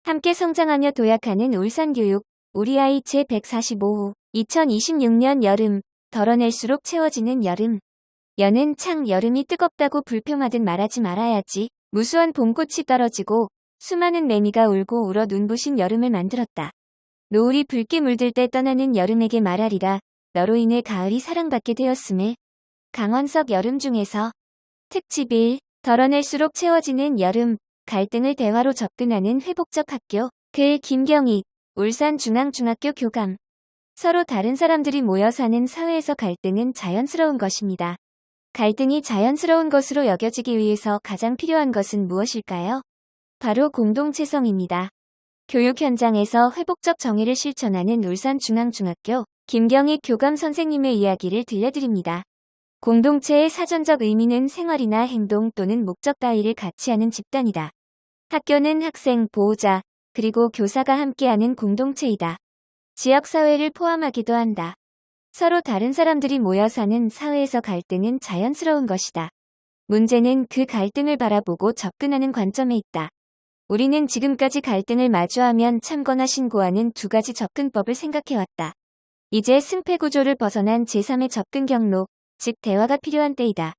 함께 성장하며 도약하는 울산교육, 우리 아이 제145호, 2026년 여름, 덜어낼수록 채워지는 여름. 여는 창 여름이 뜨겁다고 불평하듯 말하지 말아야지. 무수한 봄꽃이 떨어지고 수많은 매미가 울고 울어 눈부신 여름을 만들었다. 노을이 붉게 물들 때 떠나는 여름에게 말하리라. 너로 인해 가을이 사랑받게 되었음을. 강원석 여름 중에서 특집 1. 덜어낼수록 채워지는 여름. 갈등을 대화로 접근하는 회복적 학교. 글 김경익, 울산중앙중학교 교감. 서로 다른 사람들이 모여 사는 사회에서 갈등은 자연스러운 것입니다. 갈등이 자연스러운 것으로 여겨지기 위해서 가장 필요한 것은 무엇일까요? 바로 공동체성입니다. 교육 현장에서 회복적 정의를 실천하는 울산중앙중학교 김경익 교감 선생님의 이야기를 들려드립니다. 공동체의 사전적 의미는 생활이나 행동 또는 목적 따위를 같이 하는 집단이다. 학교는 학생, 보호자, 그리고 교사가 함께하는 공동체이다. 지역사회를 포함하기도 한다. 서로 다른 사람들이 모여 사는 사회에서 갈등은 자연스러운 것이다. 문제는 그 갈등을 바라보고 접근하는 관점에 있다. 우리는 지금까지 갈등을 마주하면 참거나 신고하는 두 가지 접근법을 생각해왔다. 이제 승패구조를 벗어난 제3의 접근 경로, 즉 대화가 필요한 때이다.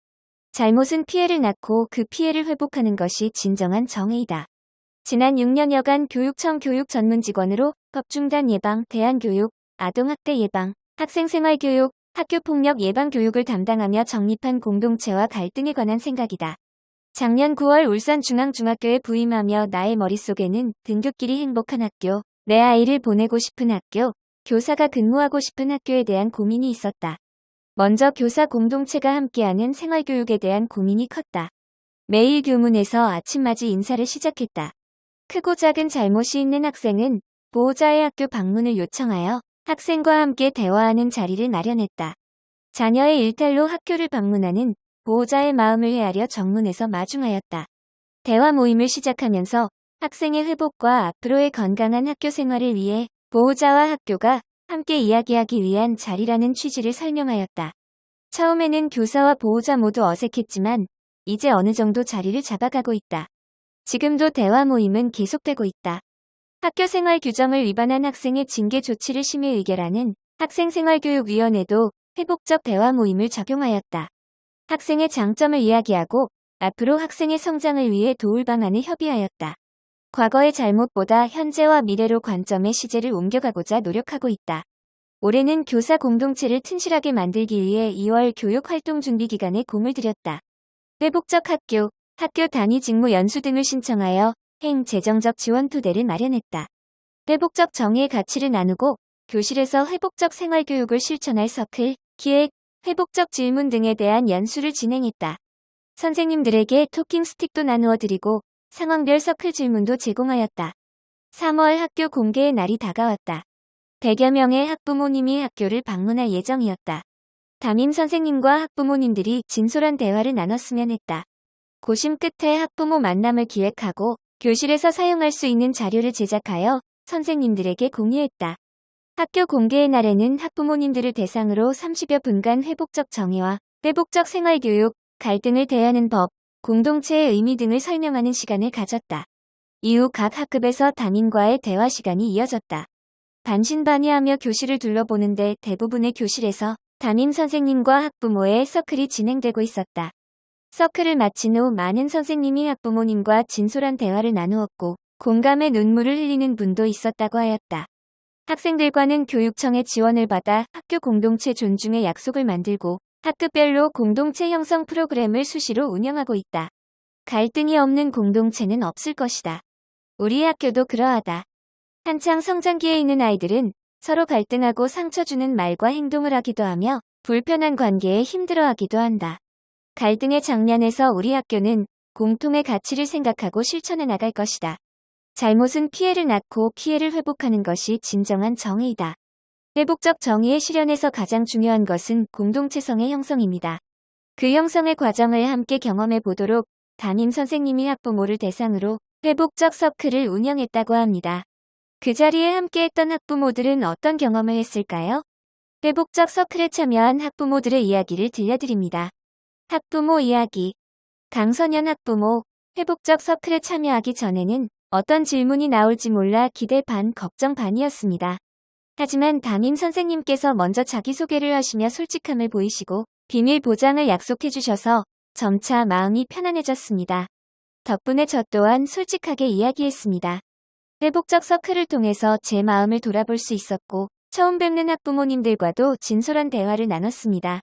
잘못은 피해를 낳고 그 피해를 회복하는 것이 진정한 정의이다. 지난 6년여간 교육청 교육전문직원으로 법중단 예방, 대안교육, 아동학대 예방, 학생생활교육, 학교폭력 예방 교육을 담당하며 정립한 공동체와 갈등에 관한 생각이다. 작년 9월 울산중앙중학교에 부임하며 나의 머릿속에는 등굣길이 행복한 학교, 내 아이를 보내고 싶은 학교, 교사가 근무하고 싶은 학교에 대한 고민이 있었다. 먼저 교사 공동체가 함께하는 생활교육에 대한 고민이 컸다. 매일 교문에서 아침맞이 인사를 시작했다. 크고 작은 잘못이 있는 학생은 보호자의 학교 방문을 요청하여 학생과 함께 대화하는 자리를 마련했다. 자녀의 일탈로 학교를 방문하는 보호자의 마음을 헤아려 정문에서 마중하였다. 대화 모임을 시작하면서 학생의 회복과 앞으로의 건강한 학교 생활을 위해 보호자와 학교가 함께 이야기하기 위한 자리라는 취지를 설명하였다. 처음에는 교사와 보호자 모두 어색했지만 이제 어느 정도 자리를 잡아가고 있다. 지금도 대화 모임은 계속되고 있다. 학교생활 규정을 위반한 학생의 징계 조치를 심의 의결하는 학생생활교육위원회도 회복적 대화 모임을 적용하였다. 학생의 장점을 이야기하고 앞으로 학생의 성장을 위해 도울 방안을 협의하였다. 과거의 잘못보다 현재와 미래로 관점의 시제를 옮겨가고자 노력하고 있다. 올해는 교사 공동체를 튼실하게 만들기 위해 2월 교육활동준비기간에 공을 들였다. 회복적 학교, 학교 단위 직무 연수 등을 신청하여 행재정적 지원 토대를 마련했다. 회복적 정의의 가치를 나누고 교실에서 회복적 생활교육을 실천할 서클, 기획, 회복적 질문 등에 대한 연수를 진행했다. 선생님들에게 토킹 스틱도 나누어 드리고 상황별 서클 질문도 제공하였다. 3월 학교 공개의 날이 다가왔다. 100여 명의 학부모님이 학교를 방문할 예정이었다. 담임 선생님과 학부모님들이 진솔한 대화를 나눴으면 했다. 고심 끝에 학부모 만남을 기획하고 교실에서 사용할 수 있는 자료를 제작하여 선생님들에게 공유했다. 학교 공개의 날에는 학부모님들을 대상으로 30여 분간 회복적 정의와 회복적 생활교육, 갈등을 대하는 법, 공동체의 의미 등을 설명하는 시간을 가졌다. 이후 각 학급에서 담임과의 대화 시간이 이어졌다. 반신반의하며 교실을 둘러보는데 대부분의 교실에서 담임 선생님과 학부모의 서클이 진행되고 있었다. 서클을 마친 후 많은 선생님이 학부모님과 진솔한 대화를 나누었고 공감의 눈물을 흘리는 분도 있었다고 하였다. 학생들과는 교육청의 지원을 받아 학교 공동체 존중의 약속을 만들고 학급별로 공동체 형성 프로그램을 수시로 운영하고 있다. 갈등이 없는 공동체는 없을 것이다. 우리 학교도 그러하다. 한창 성장기에 있는 아이들은 서로 갈등하고 상처 주는 말과 행동을 하기도 하며 불편한 관계에 힘들어하기도 한다. 갈등의 장면에서 우리 학교는 공통의 가치를 생각하고 실천해 나갈 것이다. 잘못은 피해를 낳고 피해를 회복하는 것이 진정한 정의이다. 회복적 정의의 실현에서 가장 중요한 것은 공동체성의 형성입니다. 그 형성의 과정을 함께 경험해 보도록 담임 선생님이 학부모를 대상으로 회복적 서클을 운영했다고 합니다. 그 자리에 함께했던 학부모들은 어떤 경험을 했을까요? 회복적 서클에 참여한 학부모들의 이야기를 들려드립니다. 학부모 이야기. 강선현 학부모, 회복적 서클에 참여하기 전에는 어떤 질문이 나올지 몰라 기대 반 걱정 반이었습니다. 하지만 담임 선생님께서 먼저 자기소개를 하시며 솔직함을 보이시고 비밀 보장을 약속해 주셔서 점차 마음이 편안해졌습니다. 덕분에 저 또한 솔직하게 이야기했습니다. 회복적 서클을 통해서 제 마음을 돌아볼 수 있었고 처음 뵙는 학부모님들과도 진솔한 대화를 나눴습니다.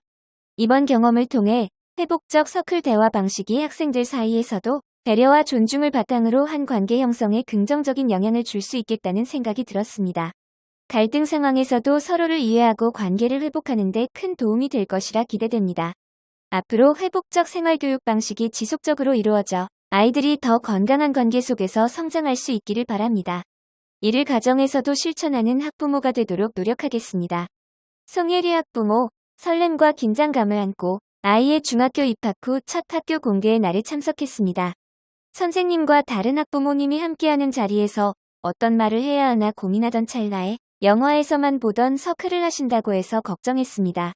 이번 경험을 통해 회복적 서클 대화 방식이 학생들 사이에서도 배려와 존중을 바탕으로 한 관계 형성에 긍정적인 영향을 줄 수 있겠다는 생각이 들었습니다. 갈등 상황에서도 서로를 이해하고 관계를 회복하는 데 큰 도움이 될 것이라 기대됩니다. 앞으로 회복적 생활교육 방식이 지속적으로 이루어져 아이들이 더 건강한 관계 속에서 성장할 수 있기를 바랍니다. 이를 가정에서도 실천하는 학부모가 되도록 노력하겠습니다. 송예리 학부모, 설렘과 긴장감을 안고 아이의 중학교 입학 후 첫 학교 공개의 날에 참석했습니다. 선생님과 다른 학부모님이 함께하는 자리에서 어떤 말을 해야 하나 고민하던 찰나에 영화에서만 보던 서클을 하신다고 해서 걱정했습니다.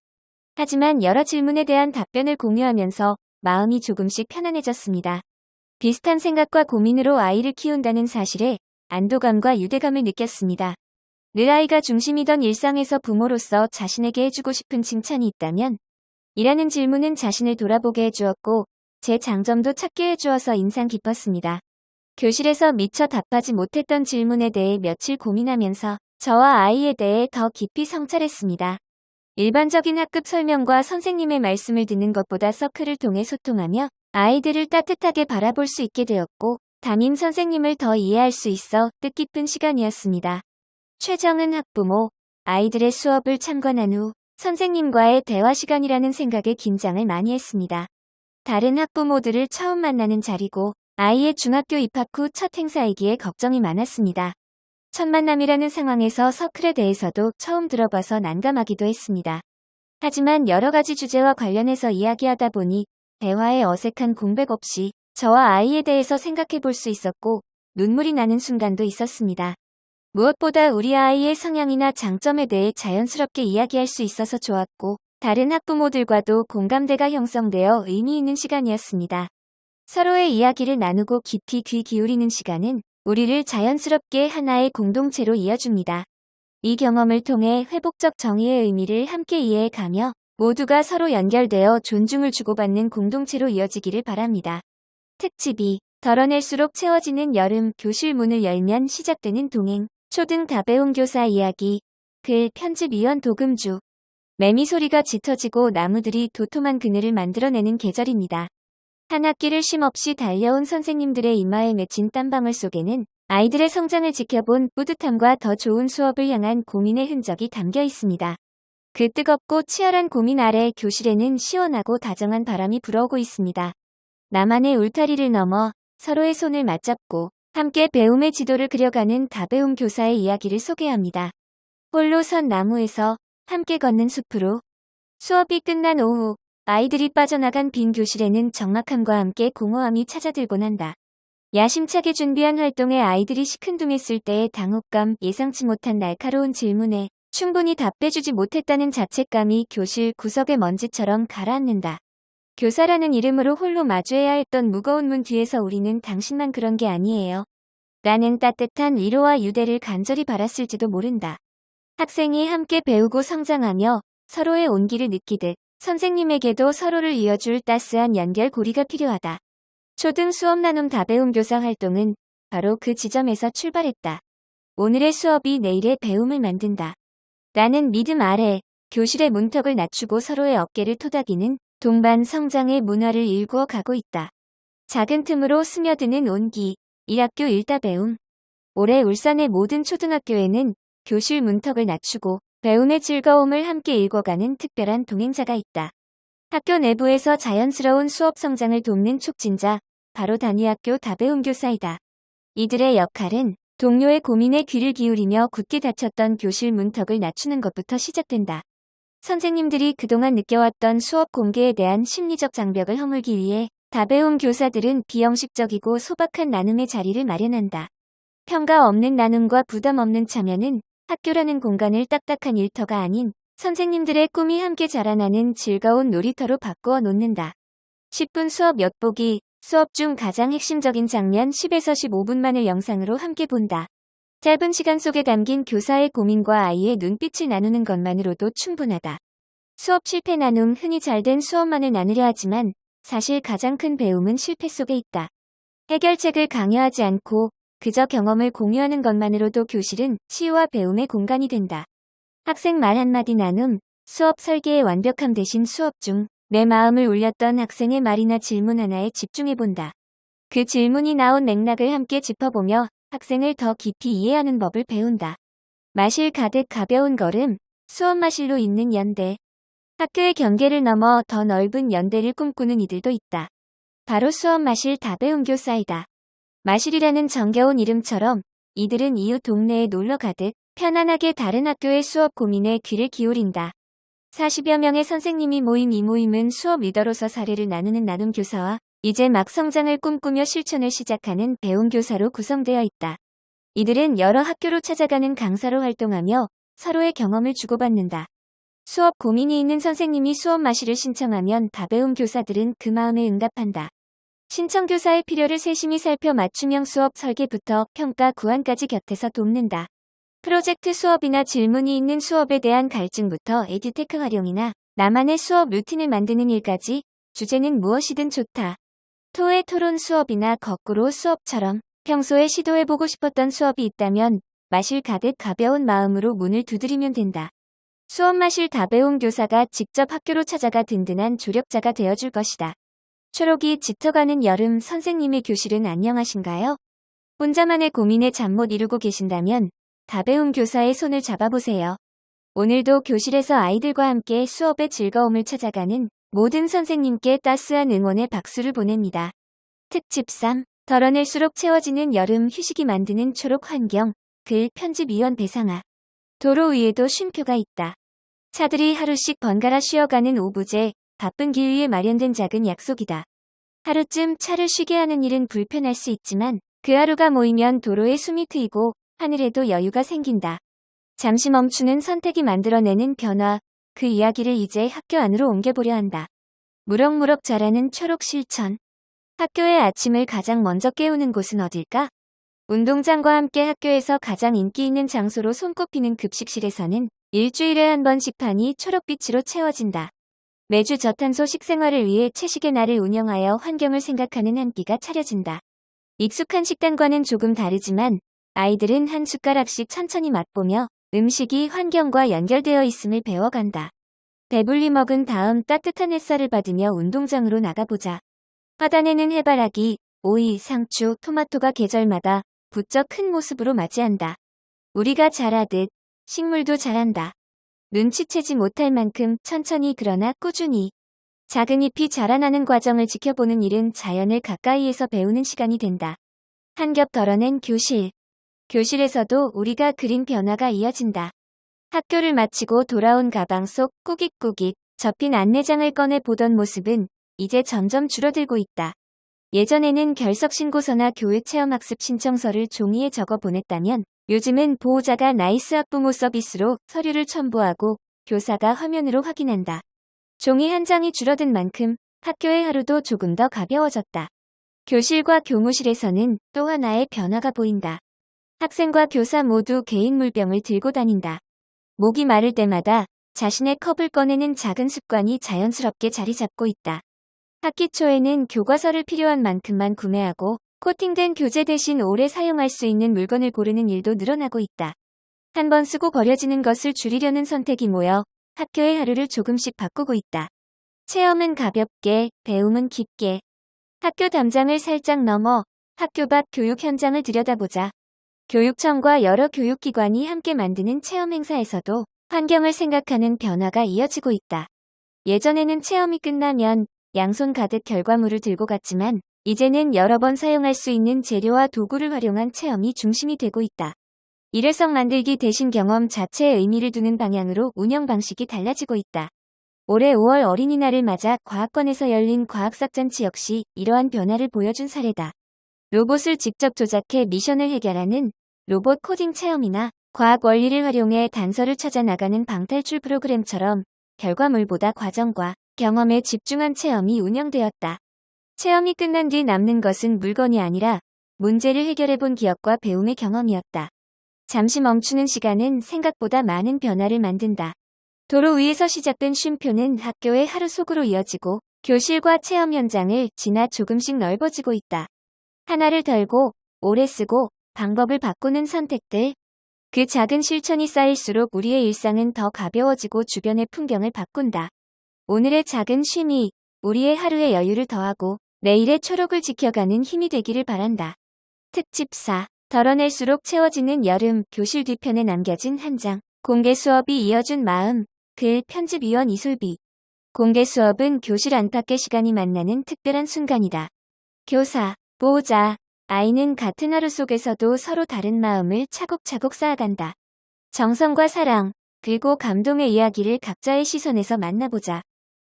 하지만 여러 질문에 대한 답변을 공유하면서 마음이 조금씩 편안해졌습니다. 비슷한 생각과 고민으로 아이를 키운다는 사실에 안도감과 유대감을 느꼈습니다. 늘 아이가 중심이던 일상에서 부모로서 자신에게 해주고 싶은 칭찬이 있다면 이라는 질문은 자신을 돌아보게 해주었고 제 장점도 찾게 해주어서 인상 깊었습니다. 교실에서 미처 답하지 못했던 질문에 대해 며칠 고민하면서 저와 아이에 대해 더 깊이 성찰했습니다. 일반적인 학급 설명과 선생님의 말씀을 듣는 것보다 서클을 통해 소통하며 아이들을 따뜻하게 바라볼 수 있게 되었고 담임 선생님을 더 이해할 수 있어 뜻깊은 시간이었습니다. 최정은 학부모, 아이들의 수업을 참관한 후 선생님과의 대화 시간이라는 생각에 긴장을 많이 했습니다. 다른 학부모들을 처음 만나는 자리고 아이의 중학교 입학 후 첫 행사이기에 걱정이 많았습니다. 첫 만남이라는 상황에서 서클에 대해서도 처음 들어봐서 난감하기도 했습니다. 하지만 여러 가지 주제와 관련해서 이야기하다 보니 대화에 어색한 공백 없이 저와 아이에 대해서 생각해 볼 수 있었고 눈물이 나는 순간도 있었습니다. 무엇보다 우리 아이의 성향이나 장점에 대해 자연스럽게 이야기할 수 있어서 좋았고 다른 학부모들과도 공감대가 형성되어 의미 있는 시간이었습니다. 서로의 이야기를 나누고 깊이 귀 기울이는 시간은 우리를 자연스럽게 하나의 공동체로 이어줍니다. 이 경험을 통해 회복적 정의의 의미를 함께 이해해가며 모두가 서로 연결되어 존중을 주고받는 공동체로 이어지기를 바랍니다. 특집이 덜어낼수록 채워지는 여름 교실 문을 열면 시작되는 동행 초등 다배움 교사 이야기 글 편집 이원 도금주 매미 소리가 짙어지고 나무들이 도톰한 그늘을 만들어내는 계절입니다. 한 학기를 쉼없이 달려온 선생님들의 이마에 맺힌 땀방울 속에는 아이들의 성장을 지켜본 뿌듯함과 더 좋은 수업을 향한 고민의 흔적이 담겨 있습니다. 그 뜨겁고 치열한 고민 아래 교실에는 시원하고 다정한 바람이 불어오고 있습니다. 나만의 울타리를 넘어 서로의 손을 맞잡고 함께 배움의 지도를 그려가는 다배움 교사의 이야기를 소개합니다. 홀로 선 나무에서 함께 걷는 숲으로 수업이 끝난 오후 아이들이 빠져나간 빈 교실에는 적막함과 함께 공허함이 찾아들곤 한다. 야심차게 준비한 활동에 아이들이 시큰둥했을 때의 당혹감, 예상치 못한 날카로운 질문에 충분히 답해주지 못했다는 자책감이 교실 구석의 먼지처럼 가라앉는다. 교사라는 이름으로 홀로 마주해야 했던 무거운 문 뒤에서 우리는 당신만 그런 게 아니에요. 라는 따뜻한 위로와 유대를 간절히 바랐을지도 모른다. 학생이 함께 배우고 성장하며 서로의 온기를 느끼듯 선생님에게도 서로를 이어줄 따스한 연결고리가 필요하다. 초등 수업 나눔 다배움 교사 활동은 바로 그 지점에서 출발했다. 오늘의 수업이 내일의 배움을 만든다. 라는 믿음 아래 교실의 문턱을 낮추고 서로의 어깨를 토닥이는 동반 성장의 문화를 일구어 가고 있다. 작은 틈으로 스며드는 온기, 1학교 1다배움. 올해 울산의 모든 초등학교에는 교실 문턱을 낮추고 배움의 즐거움을 함께 읽어가는 특별한 동행자가 있다. 학교 내부에서 자연스러운 수업 성장을 돕는 촉진자, 바로 단위학교 다배움 교사이다. 이들의 역할은 동료의 고민에 귀를 기울이며 굳게 닫혔던 교실 문턱을 낮추는 것부터 시작된다. 선생님들이 그동안 느껴왔던 수업 공개에 대한 심리적 장벽을 허물기 위해 다배움 교사들은 비형식적이고 소박한 나눔의 자리를 마련한다. 평가 없는 나눔과 부담 없는 참여는 학교라는 공간을 딱딱한 일터가 아닌 선생님들의 꿈이 함께 자라나는 즐거운 놀이터로 바꾸어 놓는다. 10분 수업 엿보기, 수업 중 가장 핵심적인 장면 10에서 15분만을 영상으로 함께 본다. 짧은 시간 속에 담긴 교사의 고민과 아이의 눈빛을 나누는 것만으로도 충분하다. 수업 실패 나눔. 흔히 잘된 수업만을 나누려 하지만 사실 가장 큰 배움은 실패 속에 있다. 해결책을 강요하지 않고 그저 경험을 공유하는 것만으로도 교실은 치유와 배움의 공간이 된다. 학생 말 한마디 나눔. 수업 설계의 완벽함 대신 수업 중 내 마음을 울렸던 학생의 말이나 질문 하나에 집중해본다. 그 질문이 나온 맥락을 함께 짚어보며 학생을 더 깊이 이해하는 법을 배운다. 마실 가득 가벼운 걸음. 수업 마실로 잇는 연대. 학교의 경계를 넘어 더 넓은 연대를 꿈꾸는 이들도 있다. 바로 수업 마실 다 배운 교사이다. 마실이라는 정겨운 이름처럼 이들은 이웃 동네에 놀러 가듯 편안하게 다른 학교의 수업 고민에 귀를 기울인다. 40여 명의 선생님이 모인 이 모임은 수업 리더로서 사례를 나누는 나눔 교사와 이제 막 성장을 꿈꾸며 실천을 시작하는 배움 교사로 구성되어 있다. 이들은 여러 학교로 찾아가는 강사로 활동하며 서로의 경험을 주고받는다. 수업 고민이 있는 선생님이 수업 마실을 신청하면 다배움 교사들은 그 마음에 응답한다. 신청 교사의 필요를 세심히 살펴 맞춤형 수업 설계부터 평가 구안까지 곁에서 돕는다. 프로젝트 수업이나 질문이 있는 수업에 대한 갈증부터 에듀테크 활용이나 나만의 수업 루틴을 만드는 일까지 주제는 무엇이든 좋다. 토의 토론 수업이나 거꾸로 수업처럼 평소에 시도해보고 싶었던 수업이 있다면 마실 가득 가벼운 마음으로 문을 두드리면 된다. 수업 마실 다 배운 교사가 직접 학교로 찾아가 든든한 조력자가 되어줄 것이다. 초록이 짙어가는 여름. 선생님의 교실은 안녕하신가요? 혼자만의 고민에 잠 못 이루고 계신다면 다 배운 교사의 손을 잡아보세요. 오늘도 교실에서 아이들과 함께 수업의 즐거움을 찾아가는 모든 선생님께 따스한 응원의 박수를 보냅니다. 특집 3. 덜어낼수록 채워지는 여름. 휴식이 만드는 초록 환경. 글 편집위원 배상아. 도로 위에도 쉼표가 있다. 차들이 하루씩 번갈아 쉬어가는 오부제. 바쁜 길 위에 마련된 작은 약속이다. 하루쯤 차를 쉬게 하는 일은 불편할 수 있지만 그 하루가 모이면 도로에 숨이 트이고 하늘에도 여유가 생긴다. 잠시 멈추는 선택이 만들어내는 변화. 그 이야기를 이제 학교 안으로 옮겨보려 한다. 무럭무럭 자라는 초록 실천. 학교의 아침을 가장 먼저 깨우는 곳은 어딜까? 운동장과 함께 학교에서 가장 인기 있는 장소로 손꼽히는 급식실에서는 일주일에 한 번 식판이 초록빛으로 채워진다. 매주 저탄소 식생활을 위해 채식의 날을 운영하여 환경을 생각하는 한 끼가 차려진다. 익숙한 식단과는 조금 다르지만 아이들은 한 숟가락씩 천천히 맛보며 음식이 환경과 연결되어 있음을 배워간다. 배불리 먹은 다음 따뜻한 햇살을 받으며 운동장으로 나가보자. 화단에는 해바라기, 오이, 상추, 토마토가 계절마다 부쩍 큰 모습으로 맞이한다. 우리가 자라듯 식물도 자란다. 눈치채지 못할 만큼 천천히 그러나 꾸준히 작은 잎이 자라나는 과정을 지켜보는 일은 자연을 가까이에서 배우는 시간이 된다. 한 겹 덜어낸 교실. 교실에서도 우리가 그린 변화가 이어진다. 학교를 마치고 돌아온 가방 속 꾸깃꾸깃 접힌 안내장을 꺼내 보던 모습은 이제 점점 줄어들고 있다. 예전에는 결석신고서나 교회 체험학습 신청서를 종이에 적어 보냈다면 요즘은 보호자가 나이스 학부모 서비스로 서류를 첨부하고 교사가 화면으로 확인한다. 종이 한 장이 줄어든 만큼 학교의 하루도 조금 더 가벼워졌다. 교실과 교무실에서는 또 하나의 변화가 보인다. 학생과 교사 모두 개인 물병을 들고 다닌다. 목이 마를 때마다 자신의 컵을 꺼내는 작은 습관이 자연스럽게 자리 잡고 있다. 학기 초에는 교과서를 필요한 만큼만 구매하고 코팅된 교재 대신 오래 사용할 수 있는 물건을 고르는 일도 늘어나고 있다. 한 번 쓰고 버려지는 것을 줄이려는 선택이 모여 학교의 하루를 조금씩 바꾸고 있다. 체험은 가볍게, 배움은 깊게. 학교 담장을 살짝 넘어 학교 밖 교육 현장을 들여다보자. 교육청과 여러 교육기관이 함께 만드는 체험 행사에서도 환경을 생각하는 변화가 이어지고 있다. 예전에는 체험이 끝나면 양손 가득 결과물을 들고 갔지만 이제는 여러 번 사용할 수 있는 재료와 도구를 활용한 체험이 중심이 되고 있다. 일회성 만들기 대신 경험 자체에 의미를 두는 방향으로 운영 방식이 달라지고 있다. 올해 5월 어린이날을 맞아 과학관에서 열린 과학삭잔치 역시 이러한 변화를 보여준 사례다. 로봇을 직접 조작해 미션을 해결하는 로봇 코딩 체험이나 과학 원리를 활용해 단서를 찾아 나가는 방탈출 프로그램처럼 결과물보다 과정과 경험에 집중한 체험이 운영되었다. 체험이 끝난 뒤 남는 것은 물건이 아니라 문제를 해결해본 기억과 배움의 경험이었다. 잠시 멈추는 시간은 생각보다 많은 변화를 만든다. 도로 위에서 시작된 쉼표는 학교의 하루 속으로 이어지고 교실과 체험 현장을 지나 조금씩 넓어지고 있다. 하나를 덜고 오래 쓰고 방법을 바꾸는 선택들. 그 작은 실천이 쌓일수록 우리의 일상은 더 가벼워지고 주변의 풍경을 바꾼다. 오늘의 작은 쉼이 우리의 하루의 여유를 더하고 내일의 초록을 지켜가는 힘이 되기를 바란다. 특집 4. 덜어낼수록 채워지는 여름. 교실 뒤편에 남겨진 한 장. 공개 수업이 이어준 마음. 글 편집위원 이솔비. 공개 수업은 교실 안팎의 시간이 만나는 특별한 순간이다. 교사, 보호자, 아이는 같은 하루 속에서도 서로 다른 마음을 차곡차곡 쌓아간다. 정성과 사랑, 그리고 감동의 이야기를 각자의 시선에서 만나보자.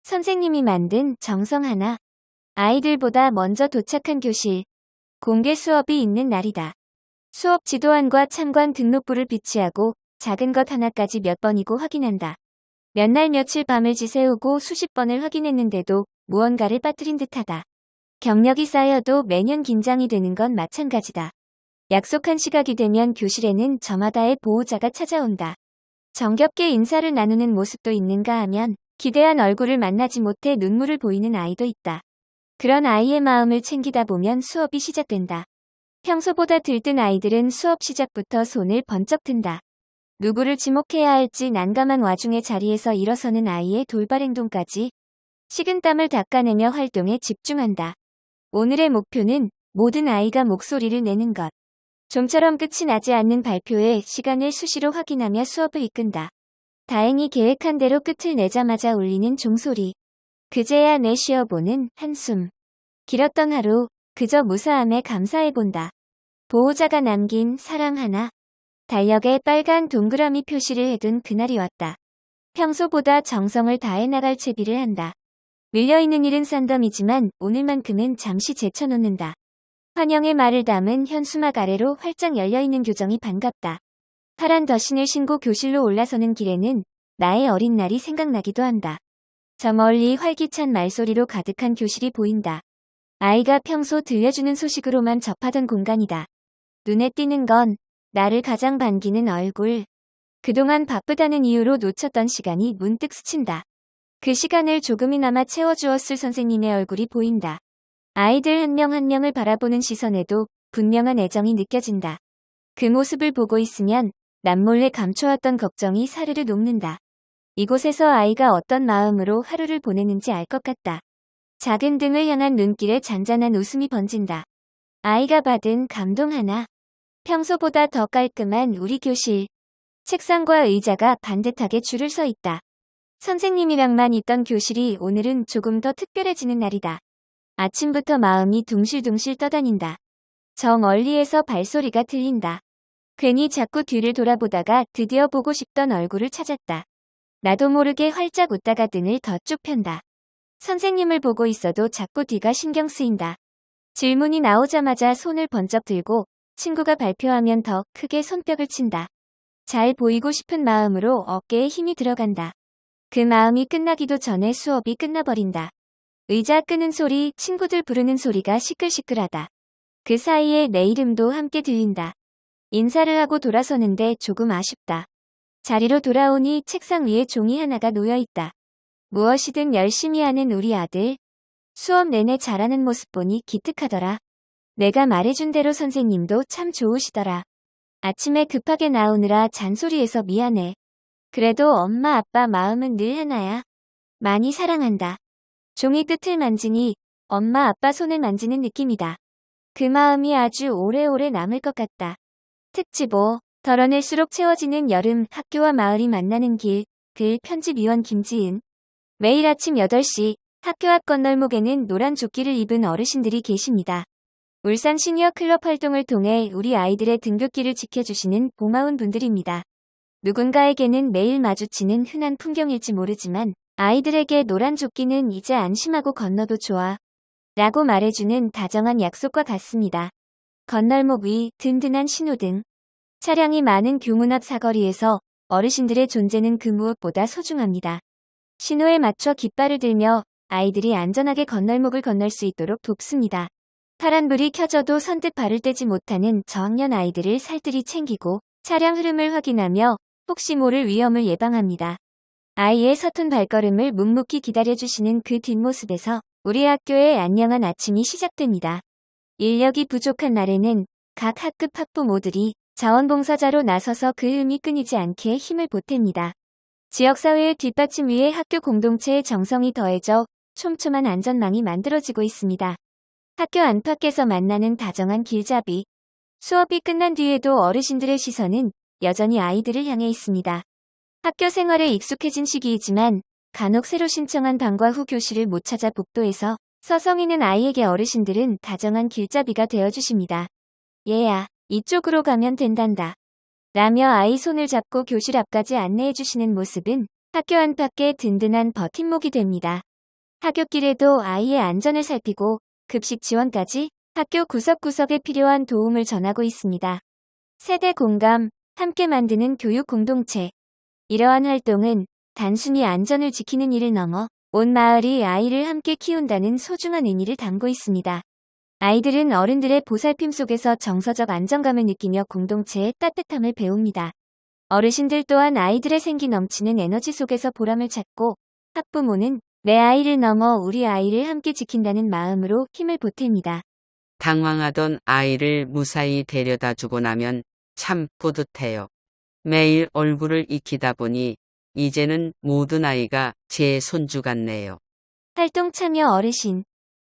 선생님이 만든 정성 하나. 아이들보다 먼저 도착한 교실. 공개 수업이 있는 날이다. 수업 지도안과 참관 등록부를 비치하고 작은 것 하나까지 몇 번이고 확인한다. 몇 날 며칠 밤을 지새우고 수십 번을 확인했는데도 무언가를 빠뜨린 듯하다. 경력이 쌓여도 매년 긴장이 되는 건 마찬가지다. 약속한 시각이 되면 교실에는 저마다의 보호자가 찾아온다. 정겹게 인사를 나누는 모습도 있는가 하면 기대한 얼굴을 만나지 못해 눈물을 보이는 아이도 있다. 그런 아이의 마음을 챙기다 보면 수업이 시작된다. 평소보다 들뜬 아이들은 수업 시작부터 손을 번쩍 든다. 누구를 지목해야 할지 난감한 와중에 자리에서 일어서는 아이의 돌발 행동까지 식은땀을 닦아내며 활동에 집중한다. 오늘의 목표는 모든 아이가 목소리를 내는 것. 좀처럼 끝이 나지 않는 발표에 시간을 수시로 확인하며 수업을 이끈다. 다행히 계획한 대로 끝을 내자마자 울리는 종소리. 그제야 내쉬어보는 한숨. 길었던 하루, 그저 무사함에 감사해본다. 보호자가 남긴 사랑 하나. 달력에 빨간 동그라미 표시를 해둔 그날이 왔다. 평소보다 정성을 다해 나갈 채비를 한다. 밀려있는 일은 산더미지만 오늘만큼은 잠시 제쳐놓는다. 환영의 말을 담은 현수막 아래로 활짝 열려있는 교정이 반갑다. 파란 덧신을 신고 교실로 올라서는 길에는 나의 어린 날이 생각나기도 한다. 저 멀리 활기찬 말소리로 가득한 교실이 보인다. 아이가 평소 들려주는 소식으로만 접하던 공간이다. 눈에 띄는 건 나를 가장 반기는 얼굴. 그동안 바쁘다는 이유로 놓쳤던 시간이 문득 스친다. 그 시간을 조금이나마 채워주었을 선생님의 얼굴이 보인다. 아이들 한 명 한 명을 바라보는 시선에도 분명한 애정이 느껴진다. 그 모습을 보고 있으면 남몰래 감춰왔던 걱정이 사르르 녹는다. 이곳에서 아이가 어떤 마음으로 하루를 보내는지 알 것 같다. 작은 등을 향한 눈길에 잔잔한 웃음이 번진다. 아이가 받은 감동 하나. 평소보다 더 깔끔한 우리 교실. 책상과 의자가 반듯하게 줄을 서 있다. 선생님이랑만 있던 교실이 오늘은 조금 더 특별해지는 날이다. 아침부터 마음이 둥실둥실 떠다닌다. 저 멀리에서 발소리가 들린다. 괜히 자꾸 뒤를 돌아보다가 드디어 보고 싶던 얼굴을 찾았다. 나도 모르게 활짝 웃다가 등을 더 쭉 편다. 선생님을 보고 있어도 자꾸 뒤가 신경 쓰인다. 질문이 나오자마자 손을 번쩍 들고 친구가 발표하면 더 크게 손뼉을 친다. 잘 보이고 싶은 마음으로 어깨에 힘이 들어간다. 그 마음이 끝나기도 전에 수업이 끝나버린다. 의자 끄는 소리, 친구들 부르는 소리가 시끌시끌하다. 그 사이에 내 이름도 함께 들린다. 인사를 하고 돌아서는데 조금 아쉽다. 자리로 돌아오니 책상 위에 종이 하나가 놓여있다. 무엇이든 열심히 하는 우리 아들. 수업 내내 잘하는 모습 보니 기특하더라. 내가 말해준 대로 선생님도 참 좋으시더라. 아침에 급하게 나오느라 잔소리해서 미안해. 그래도 엄마 아빠 마음은 늘 하나야. 많이 사랑한다. 종이 끝을 만지니 엄마 아빠 손을 만지는 느낌이다. 그 마음이 아주 오래오래 남을 것 같다. 특집 5. 덜어낼수록 채워지는 여름. 학교와 마을이 만나는 길. 글 편집위원 김지은. 매일 아침 8시 학교 앞 건널목에는 노란 조끼를 입은 어르신들이 계십니다. 울산 시니어 클럽 활동을 통해 우리 아이들의 등굣길을 지켜주시는 고마운 분들입니다. 누군가에게는 매일 마주치는 흔한 풍경일지 모르지만 아이들에게 노란 조끼는 이제 안심하고 건너도 좋아 라고 말해주는 다정한 약속과 같습니다. 건널목 위 든든한 신호등. 차량이 많은 교문 앞 사거리에서 어르신들의 존재는 그 무엇보다 소중합니다. 신호에 맞춰 깃발을 들며 아이들이 안전하게 건널목을 건널 수 있도록 돕습니다. 파란불이 켜져도 선뜻 발을 떼지 못하는 저학년 아이들을 살뜰히 챙기고 차량 흐름을 확인하며 혹시 모를 위험을 예방합니다. 아이의 서툰 발걸음을 묵묵히 기다려주시는 그 뒷모습에서 우리 학교의 안녕한 아침이 시작됩니다. 인력이 부족한 날에는 각 학급 학부모들이 자원봉사자로 나서서 그 의미 끊이지 않게 힘을 보탭니다. 지역사회의 뒷받침 위에 학교 공동체의 정성이 더해져 촘촘한 안전망이 만들어지고 있습니다. 학교 안팎에서 만나는 다정한 길잡이. 수업이 끝난 뒤에도 어르신들의 시선은 여전히 아이들을 향해 있습니다. 학교 생활에 익숙해진 시기이지만 간혹 새로 신청한 방과 후 교실을 못 찾아 복도에서 서성이는 아이에게 어르신들은 다정한 길잡이가 되어주십니다. 얘야, 이쪽으로 가면 된단다. 라며 아이 손을 잡고 교실 앞까지 안내해주시는 모습은 학교 안팎의 든든한 버팀목이 됩니다. 하굣길에도 아이의 안전을 살피고 급식 지원까지 학교 구석구석에 필요한 도움을 전하고 있습니다. 세대 공감, 함께 만드는 교육 공동체. 이러한 활동은 단순히 안전을 지키는 일을 넘어 온 마을이 아이를 함께 키운다는 소중한 의미를 담고 있습니다. 아이들은 어른들의 보살핌 속에서 정서적 안정감을 느끼며 공동체의 따뜻함을 배웁니다. 어르신들 또한 아이들의 생기 넘치는 에너지 속에서 보람을 찾고 학부모는 내 아이를 넘어 우리 아이를 함께 지킨다는 마음으로 힘을 보탭니다. 당황하던 아이를 무사히 데려다 주고 나면 참 뿌듯해요. 매일 얼굴을 익히다 보니 이제는 모든 아이가 제 손주 같네요. 활동 참여 어르신.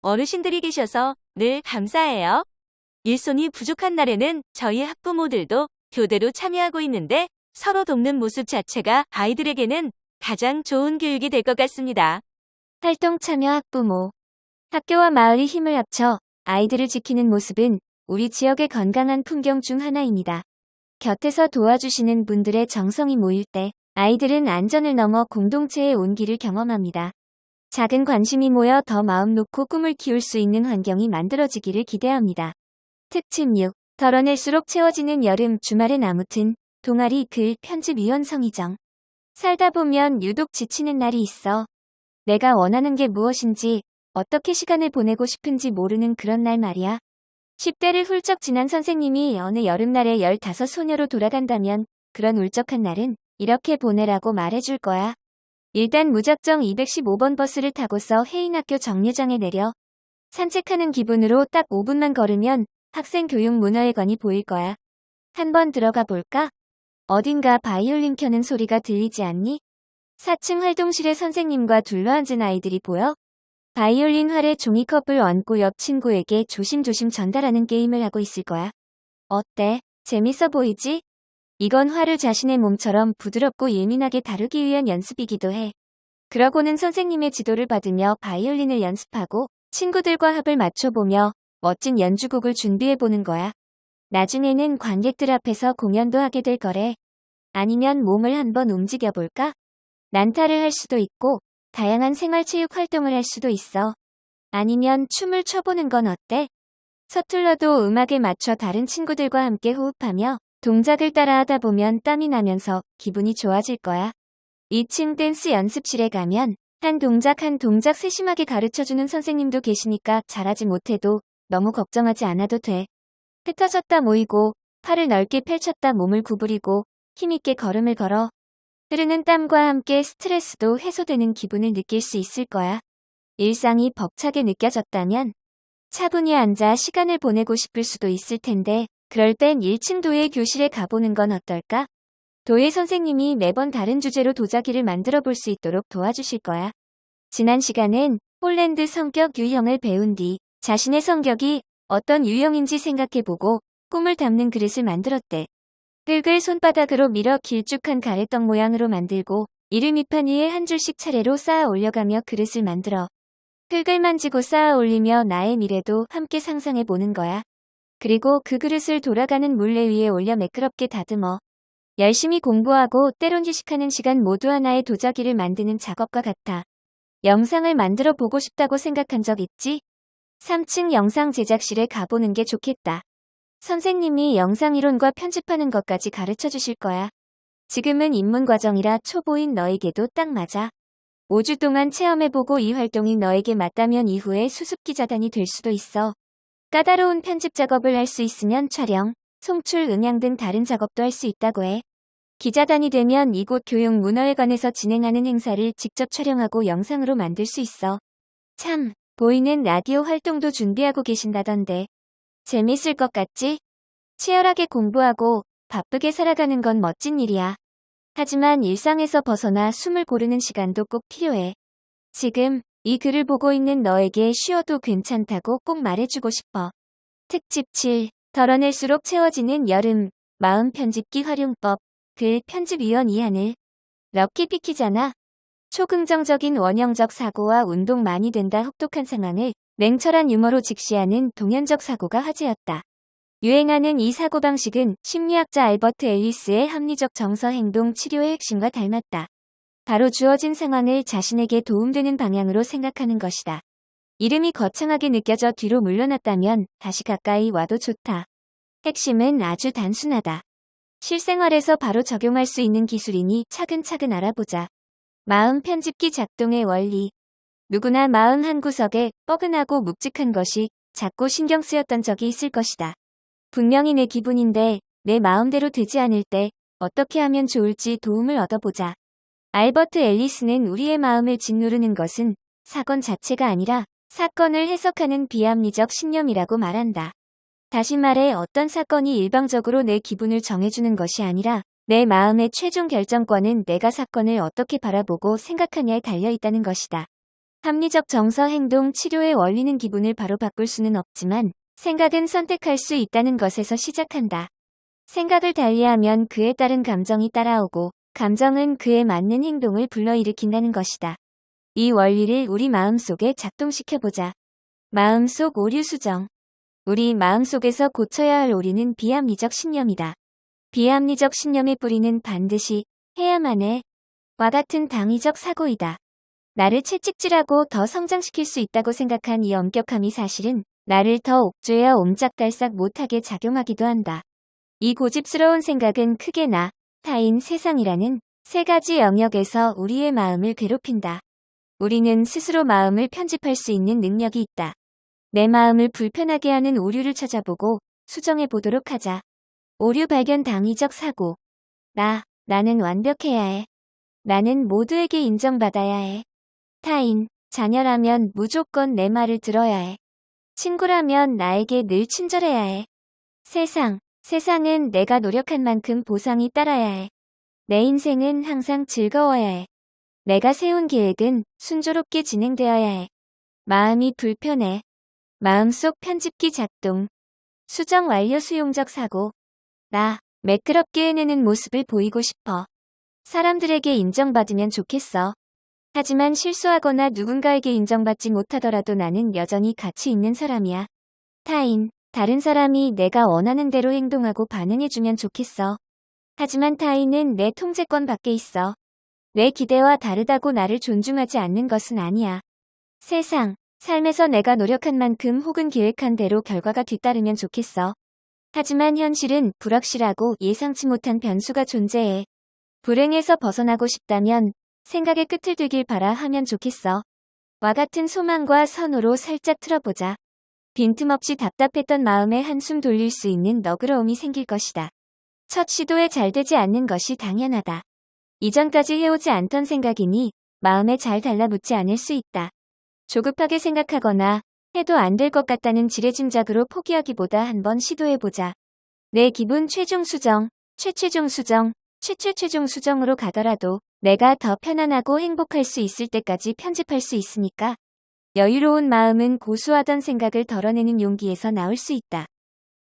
어르신들이 계셔서 늘 감사해요. 일손이 부족한 날에는 저희 학부모들도 교대로 참여하고 있는데 서로 돕는 모습 자체가 아이들에게는 가장 좋은 교육이 될 것 같습니다. 활동 참여 학부모. 학교와 마을이 힘을 합쳐 아이들을 지키는 모습은 우리 지역의 건강한 풍경 중 하나입니다. 곁에서 도와주시는 분들의 정성이 모일 때 아이들은 안전을 넘어 공동체의 온기를 경험합니다. 작은 관심이 모여 더 마음 놓고 꿈을 키울 수 있는 환경이 만들어지기를 기대합니다. 특집 6. 덜어낼수록 채워지는 여름. 주말엔 아무튼 동아리 글 편집위원 성희정. 살다 보면 유독 지치는 날이 있어. 내가 원하는 게 무엇인지 어떻게 시간을 보내고 싶은지 모르는 그런 날 말이야. 10대를 훌쩍 지난 선생님이 어느 여름날에 15 소녀로 돌아간다면 그런 울적한 날은 이렇게 보내라고 말해줄 거야. 일단 무작정 215번 버스를 타고서 해인학교 정류장에 내려 산책하는 기분으로 딱 5분만 걸으면 학생교육문화회관이 보일 거야. 한번 들어가 볼까? 어딘가 바이올린 켜는 소리가 들리지 않니? 4층 활동실에 선생님과 둘러앉은 아이들이 보여? 바이올린 활에 종이컵을 얹고 옆 친구에게 조심조심 전달하는 게임을 하고 있을 거야. 어때? 재밌어 보이지? 이건 활을 자신의 몸처럼 부드럽고 예민하게 다루기 위한 연습이기도 해. 그러고는 선생님의 지도를 받으며 바이올린을 연습하고 친구들과 합을 맞춰보며 멋진 연주곡을 준비해보는 거야. 나중에는 관객들 앞에서 공연도 하게 될 거래. 아니면 몸을 한번 움직여볼까? 난타를 할 수도 있고 다양한 생활체육 활동을 할 수도 있어. 아니면 춤을 춰보는 건 어때? 서툴러도 음악에 맞춰 다른 친구들과 함께 호흡하며 동작을 따라하다 보면 땀이 나면서 기분이 좋아질 거야. 2층 댄스 연습실에 가면 한 동작 한 동작 세심하게 가르쳐주는 선생님도 계시니까 잘하지 못해도 너무 걱정하지 않아도 돼. 흩어졌다 모이고 팔을 넓게 펼쳤다 몸을 구부리고 힘있게 걸음을 걸어. 흐르는 땀과 함께 스트레스도 해소되는 기분을 느낄 수 있을 거야. 일상이 벅차게 느껴졌다면 차분히 앉아 시간을 보내고 싶을 수도 있을 텐데 그럴 땐 1층 도예 교실에 가보는 건 어떨까? 도예 선생님이 매번 다른 주제로 도자기를 만들어 볼 수 있도록 도와주실 거야. 지난 시간엔 폴란드 성격 유형을 배운 뒤 자신의 성격이 어떤 유형인지 생각해보고 꿈을 담는 그릇을 만들었대. 흙을 손바닥으로 밀어 길쭉한 가래떡 모양으로 만들고 이를 밑판 위에 한 줄씩 차례로 쌓아 올려가며 그릇을 만들어. 흙을 만지고 쌓아 올리며 나의 미래도 함께 상상해보는 거야. 그리고 그 그릇을 돌아가는 물레 위에 올려 매끄럽게 다듬어. 열심히 공부하고 때론 휴식하는 시간 모두 하나의 도자기를 만드는 작업과 같아. 영상을 만들어 보고 싶다고 생각한 적 있지? 3층 영상 제작실에 가보는 게 좋겠다. 선생님이 영상 이론과 편집하는 것까지 가르쳐 주실 거야. 지금은 입문 과정이라 초보인 너에게도 딱 맞아. 5주 동안 체험해보고 이 활동이 너에게 맞다면 이후에 수습기자단이 될 수도 있어. 까다로운 편집 작업을 할 수 있으면 촬영, 송출, 음향 등 다른 작업도 할 수 있다고 해. 기자단이 되면 이곳 교육문화회관에서 진행하는 행사를 직접 촬영하고 영상으로 만들 수 있어. 참, 보이는 라디오 활동도 준비하고 계신다던데. 재밌을 것 같지? 치열하게 공부하고 바쁘게 살아가는 건 멋진 일이야. 하지만 일상에서 벗어나 숨을 고르는 시간도 꼭 필요해. 지금 이 글을 보고 있는 너에게 쉬어도 괜찮다고 꼭 말해주고 싶어. 특집 7. 덜어낼수록 채워지는 여름. 마음 편집기 활용법. 글 편집위원 이하늘. 럭키피키잖아. 초긍정적인 원형적 사고와 운동 많이 된다 혹독한 상황을 냉철한 유머로 직시하는 동연적 사고가 화제였다. 유행하는 이 사고방식은 심리학자 알버트 앨리스의 합리적 정서 행동 치료의 핵심과 닮았다. 바로 주어진 상황을 자신에게 도움되는 방향으로 생각하는 것이다. 이름이 거창하게 느껴져 뒤로 물러났다면 다시 가까이 와도 좋다. 핵심은 아주 단순하다. 실생활에서 바로 적용할 수 있는 기술이니 차근차근 알아보자. 마음 편집기 작동의 원리. 누구나 마음 한구석에 뻐근하고 묵직한 것이 자꾸 신경 쓰였던 적이 있을 것이다. 분명히 내 기분인데 내 마음대로 되지 않을 때 어떻게 하면 좋을지 도움을 얻어보자. 알버트 앨리스는 우리의 마음을 짓누르는 것은 사건 자체가 아니라 사건을 해석하는 비합리적 신념이라고 말한다. 다시 말해 어떤 사건이 일방적으로 내 기분을 정해주는 것이 아니라 내 마음의 최종 결정권은 내가 사건을 어떻게 바라보고 생각하냐에 달려있다는 것이다. 합리적 정서 행동 치료의 원리는 기분을 바로 바꿀 수는 없지만 생각은 선택할 수 있다는 것에서 시작한다. 생각을 달리하면 그에 따른 감정이 따라오고 감정은 그에 맞는 행동을 불러일으킨다는 것이다. 이 원리를 우리 마음속에 작동시켜보자. 마음속 오류 수정. 우리 마음속에서 고쳐야 할 오류는 비합리적 신념이다. 비합리적 신념의 뿌리는 반드시 해야만 해. 와 같은 당위적 사고이다. 나를 채찍질하고 더 성장시킬 수 있다고 생각한 이 엄격함이 사실은 나를 더 옥죄어 옴짝달싹 못하게 작용하기도 한다. 이 고집스러운 생각은 크게 나, 타인, 세상이라는 세 가지 영역에서 우리의 마음을 괴롭힌다. 우리는 스스로 마음을 편집할 수 있는 능력이 있다. 내 마음을 불편하게 하는 오류를 찾아보고 수정해 보도록 하자. 오류 발견 당위적 사고. 나는 완벽해야 해. 나는 모두에게 인정받아야 해. 타인, 자녀라면 무조건 내 말을 들어야 해. 친구라면 나에게 늘 친절해야 해. 세상은 내가 노력한 만큼 보상이 따라야 해. 내 인생은 항상 즐거워야 해. 내가 세운 계획은 순조롭게 진행되어야 해. 마음이 불편해. 마음속 편집기 작동. 수정 완료 수용적 사고. 매끄럽게 해내는 모습을 보이고 싶어. 사람들에게 인정받으면 좋겠어. 하지만 실수하거나 누군가에게 인정받지 못하더라도 나는 여전히 가치 있는 사람이야. 다른 사람이 내가 원하는 대로 행동하고 반응해주면 좋겠어. 하지만 타인은 내 통제권 밖에 있어. 내 기대와 다르다고 나를 존중하지 않는 것은 아니야. 삶에서 내가 노력한 만큼 혹은 계획한 대로 결과가 뒤따르면 좋겠어. 하지만 현실은 불확실하고 예상치 못한 변수가 존재해. 불행에서 벗어나고 싶다면 생각의 끝을 되길 바라 하면 좋겠어. 와 같은 소망과 선호로 살짝 틀어보자. 빈틈없이 답답했던 마음에 한숨 돌릴 수 있는 너그러움이 생길 것이다. 첫 시도에 잘 되지 않는 것이 당연하다. 이전까지 해오지 않던 생각이니 마음에 잘 달라붙지 않을 수 있다. 조급하게 생각하거나 해도 안 될 것 같다는 지레짐작으로 포기하기보다 한번 시도해보자. 내 기분 최종 수정, 최최종 수정, 최최최종 수정으로 가더라도 내가 더 편안하고 행복할 수 있을 때까지 편집할 수 있으니까. 여유로운 마음은 고수하던 생각을 덜어내는 용기에서 나올 수 있다.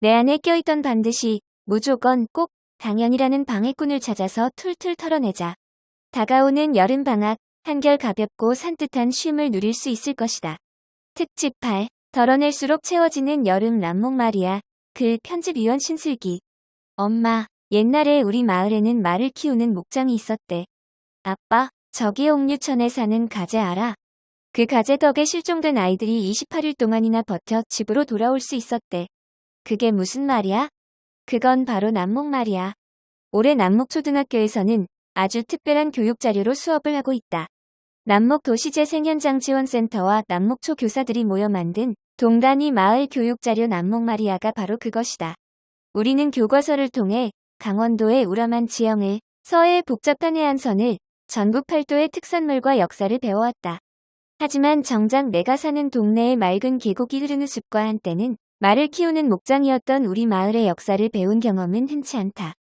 내 안에 껴있던 반드시, 무조건, 꼭, 당연이라는 방해꾼을 찾아서 툴툴 털어내자. 다가오는 여름방학, 한결 가볍고 산뜻한 쉼을 누릴 수 있을 것이다. 특집 8. 덜어낼수록 채워지는 여름 남몽말이야. 글 편집위원 신슬기. 엄마, 옛날에 우리 마을에는 말을 키우는 목장이 있었대. 아빠, 저기 옥류천에 사는 가재 알아? 그 가재 덕에 실종된 아이들이 28일 동안이나 버텨 집으로 돌아올 수 있었대. 그게 무슨 말이야? 그건 바로 남몽말이야. 올해 남목초등학교에서는 아주 특별한 교육 자료로 수업을 하고 있다. 남목도시재생현장지원센터와 남목초 교사들이 모여 만든 동단위 마을 교육자료 남목마리아가 바로 그것이다. 우리는 교과서를 통해 강원도의 우람한 지형을, 서해의 복잡한 해안선을, 전국 팔도의 특산물과 역사를 배워왔다. 하지만 정작 내가 사는 동네의 맑은 계곡이 흐르는 숲과 한때는 말을 키우는 목장이었던 우리 마을의 역사를 배운 경험은 흔치 않다.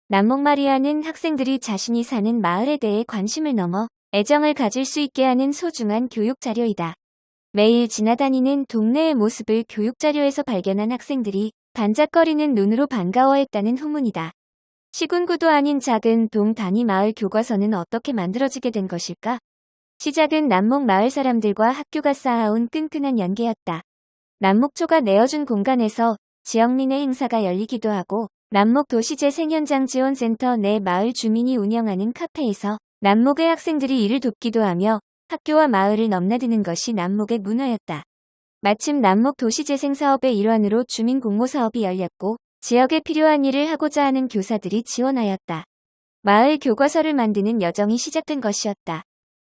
남목마리아는 학생들이 자신이 사는 마을에 대해 관심을 넘어 애정을 가질 수 있게 하는 소중한 교육 자료이다. 매일 지나다니는 동네의 모습을 교육 자료에서 발견한 학생들이 반짝거리는 눈으로 반가워했다는 후문이다. 시군구도 아닌 작은 동 단위 마을 교과서는 어떻게 만들어지게 된 것일까? 시작은 남목 마을 사람들과 학교가 쌓아온 끈끈한 연계였다. 남목초가 내어준 공간에서 지역민의 행사가 열리기도 하고 남목도시재생현장지원센터 내 마을 주민이 운영하는 카페에서 남목의 학생들이 이를 돕기도 하며 학교와 마을을 넘나드는 것이 남목의 문화였다. 마침 남목도시재생 사업의 일환으로 주민 공모 사업이 열렸고 지역에 필요한 일을 하고자 하는 교사들이 지원하였다. 마을 교과서를 만드는 여정이 시작된 것이었다.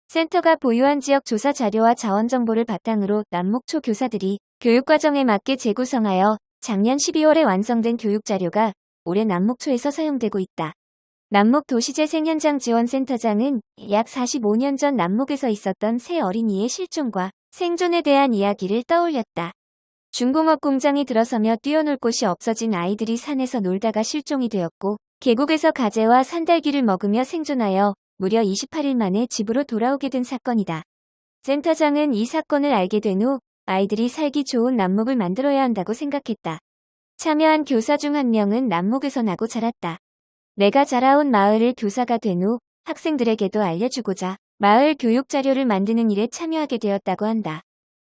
센터가 보유한 지역 조사 자료와 자원 정보를 바탕으로 남목초 교사들이 교육과정에 맞게 재구성하여 작년 12월에 완성된 교육 자료가 올해 남목초에서 사용되고 있다. 남목도시재생현장지원센터장은 약 45년 전 남목에서 있었던 새 어린이의 실종과 생존에 대한 이야기를 떠올렸다. 중공업 공장이 들어서며 뛰어놀 곳이 없어진 아이들이 산에서 놀다가 실종이 되었고 계곡에서 가재와 산딸기를 먹으며 생존하여 무려 28일 만에 집으로 돌아오게 된 사건이다. 센터장은 이 사건을 알게 된 후 아이들이 살기 좋은 남목을 만들어야 한다고 생각했다. 참여한 교사 중 한 명은 남목에서 나고 자랐다. 내가 자라온 마을을 교사가 된 후 학생들에게도 알려주고자 마을 교육 자료를 만드는 일에 참여하게 되었다고 한다.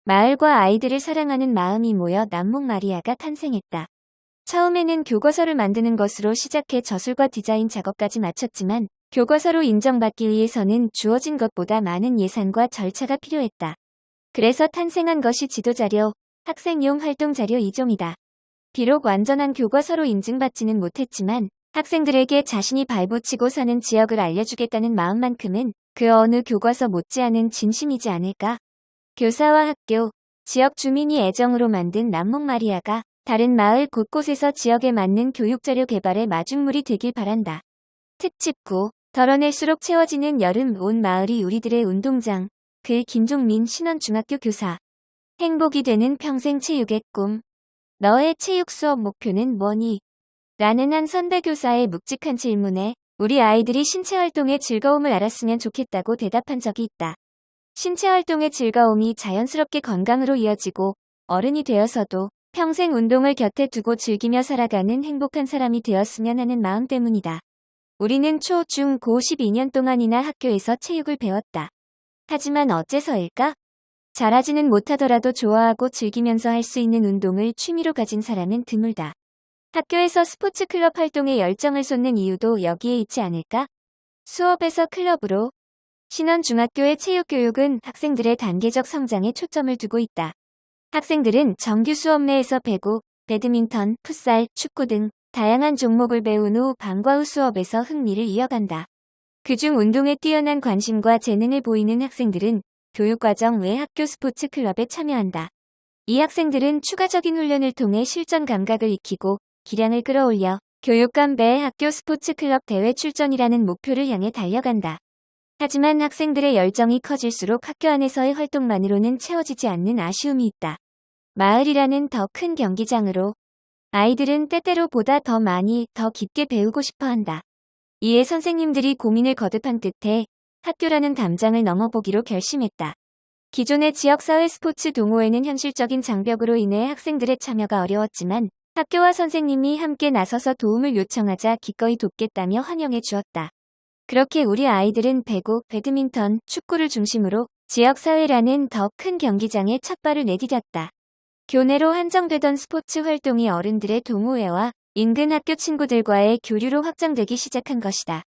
마을과 아이들을 사랑하는 마음이 모여 남목마리아가 탄생했다. 처음에는 교과서를 만드는 것으로 시작해 저술과 디자인 작업까지 마쳤지만 교과서로 인정받기 위해서는 주어진 것보다 많은 예산과 절차가 필요했다. 그래서 탄생한 것이 지도자료, 학생용 활동자료 2종이다. 비록 완전한 교과서로 인증받지는 못했지만 학생들에게 자신이 발붙이고 사는 지역을 알려주겠다는 마음만큼은 그 어느 교과서 못지않은 진심이지 않을까? 교사와 학교, 지역 주민이 애정으로 만든 남목마리아가 다른 마을 곳곳에서 지역에 맞는 교육자료 개발의 마중물이 되길 바란다. 특집 9. 덜어낼수록 채워지는 여름. 온 마을이 우리들의 운동장. 글 김종민 신원중학교 교사. 행복이 되는 평생 체육의 꿈. 너의 체육 수업 목표는 뭐니? 라는 한 선배 교사의 묵직한 질문에 우리 아이들이 신체 활동의 즐거움을 알았으면 좋겠다고 대답한 적이 있다. 신체 활동의 즐거움이 자연스럽게 건강으로 이어지고 어른이 되어서도 평생 운동을 곁에 두고 즐기며 살아가는 행복한 사람이 되었으면 하는 마음 때문이다. 우리는 초, 중, 고 12년 동안이나 학교에서 체육을 배웠다. 하지만 어째서일까? 잘하지는 못하더라도 좋아하고 즐기면서 할 수 있는 운동을 취미로 가진 사람은 드물다. 학교에서 스포츠 클럽 활동에 열정을 쏟는 이유도 여기에 있지 않을까? 수업에서 클럽으로. 신원중학교의 체육교육은 학생들의 단계적 성장에 초점을 두고 있다. 학생들은 정규 수업 내에서 배구, 배드민턴, 풋살, 축구 등 다양한 종목을 배운 후 방과 후 수업에서 흥미를 이어간다. 그중 운동에 뛰어난 관심과 재능을 보이는 학생들은 교육과정 외 학교 스포츠 클럽에 참여한다. 이 학생들은 추가적인 훈련을 통해 실전 감각을 익히고 기량을 끌어올려 교육감 배 학교 스포츠 클럽 대회 출전이라는 목표를 향해 달려간다. 하지만 학생들의 열정이 커질수록 학교 안에서의 활동만으로는 채워지지 않는 아쉬움이 있다. 마을이라는 더 큰 경기장으로 아이들은 때때로 보다 더 많이, 더 깊게 배우고 싶어 한다. 이에 선생님들이 고민을 거듭한 끝에 학교라는 담장을 넘어보기로 결심했다. 기존의 지역사회 스포츠 동호회는 현실적인 장벽으로 인해 학생들의 참여가 어려웠지만 학교와 선생님이 함께 나서서 도움을 요청하자 기꺼이 돕겠다며 환영해 주었다. 그렇게 우리 아이들은 배구, 배드민턴, 축구를 중심으로 지역사회라는 더 큰 경기장에 첫 발을 내디뎠다. 교내로 한정되던 스포츠 활동이 어른들의 동호회와 인근 학교 친구들과의 교류로 확장되기 시작한 것이다.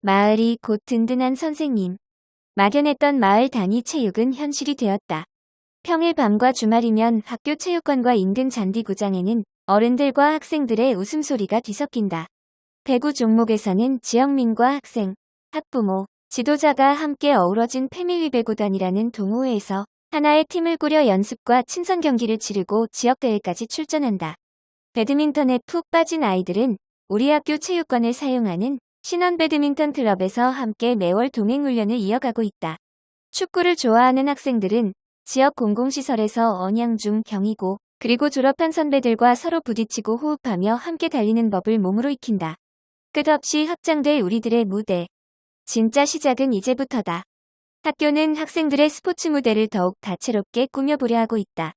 마을이 곧 든든한 선생님. 막연했던 마을 단위 체육은 현실이 되었다. 평일 밤과 주말이면 학교 체육관과 인근 잔디구장에는 어른들과 학생들의 웃음소리가 뒤섞인다. 배구 종목에서는 지역민과 학생, 학부모, 지도자가 함께 어우러진 패밀리 배구단이라는 동호회에서 하나의 팀을 꾸려 연습과 친선 경기를 치르고 지역대회까지 출전한다. 배드민턴에 푹 빠진 아이들은 우리 학교 체육관을 사용하는 신원 배드민턴 클럽에서 함께 매월 동행훈련을 이어가고 있다. 축구를 좋아하는 학생들은 지역 공공시설에서 언양 중 경이고 그리고 졸업한 선배들과 서로 부딪히고 호흡하며 함께 달리는 법을 몸으로 익힌다. 끝없이 확장될 우리들의 무대. 진짜 시작은 이제부터다. 학교는 학생들의 스포츠 무대를 더욱 다채롭게 꾸며보려 하고 있다.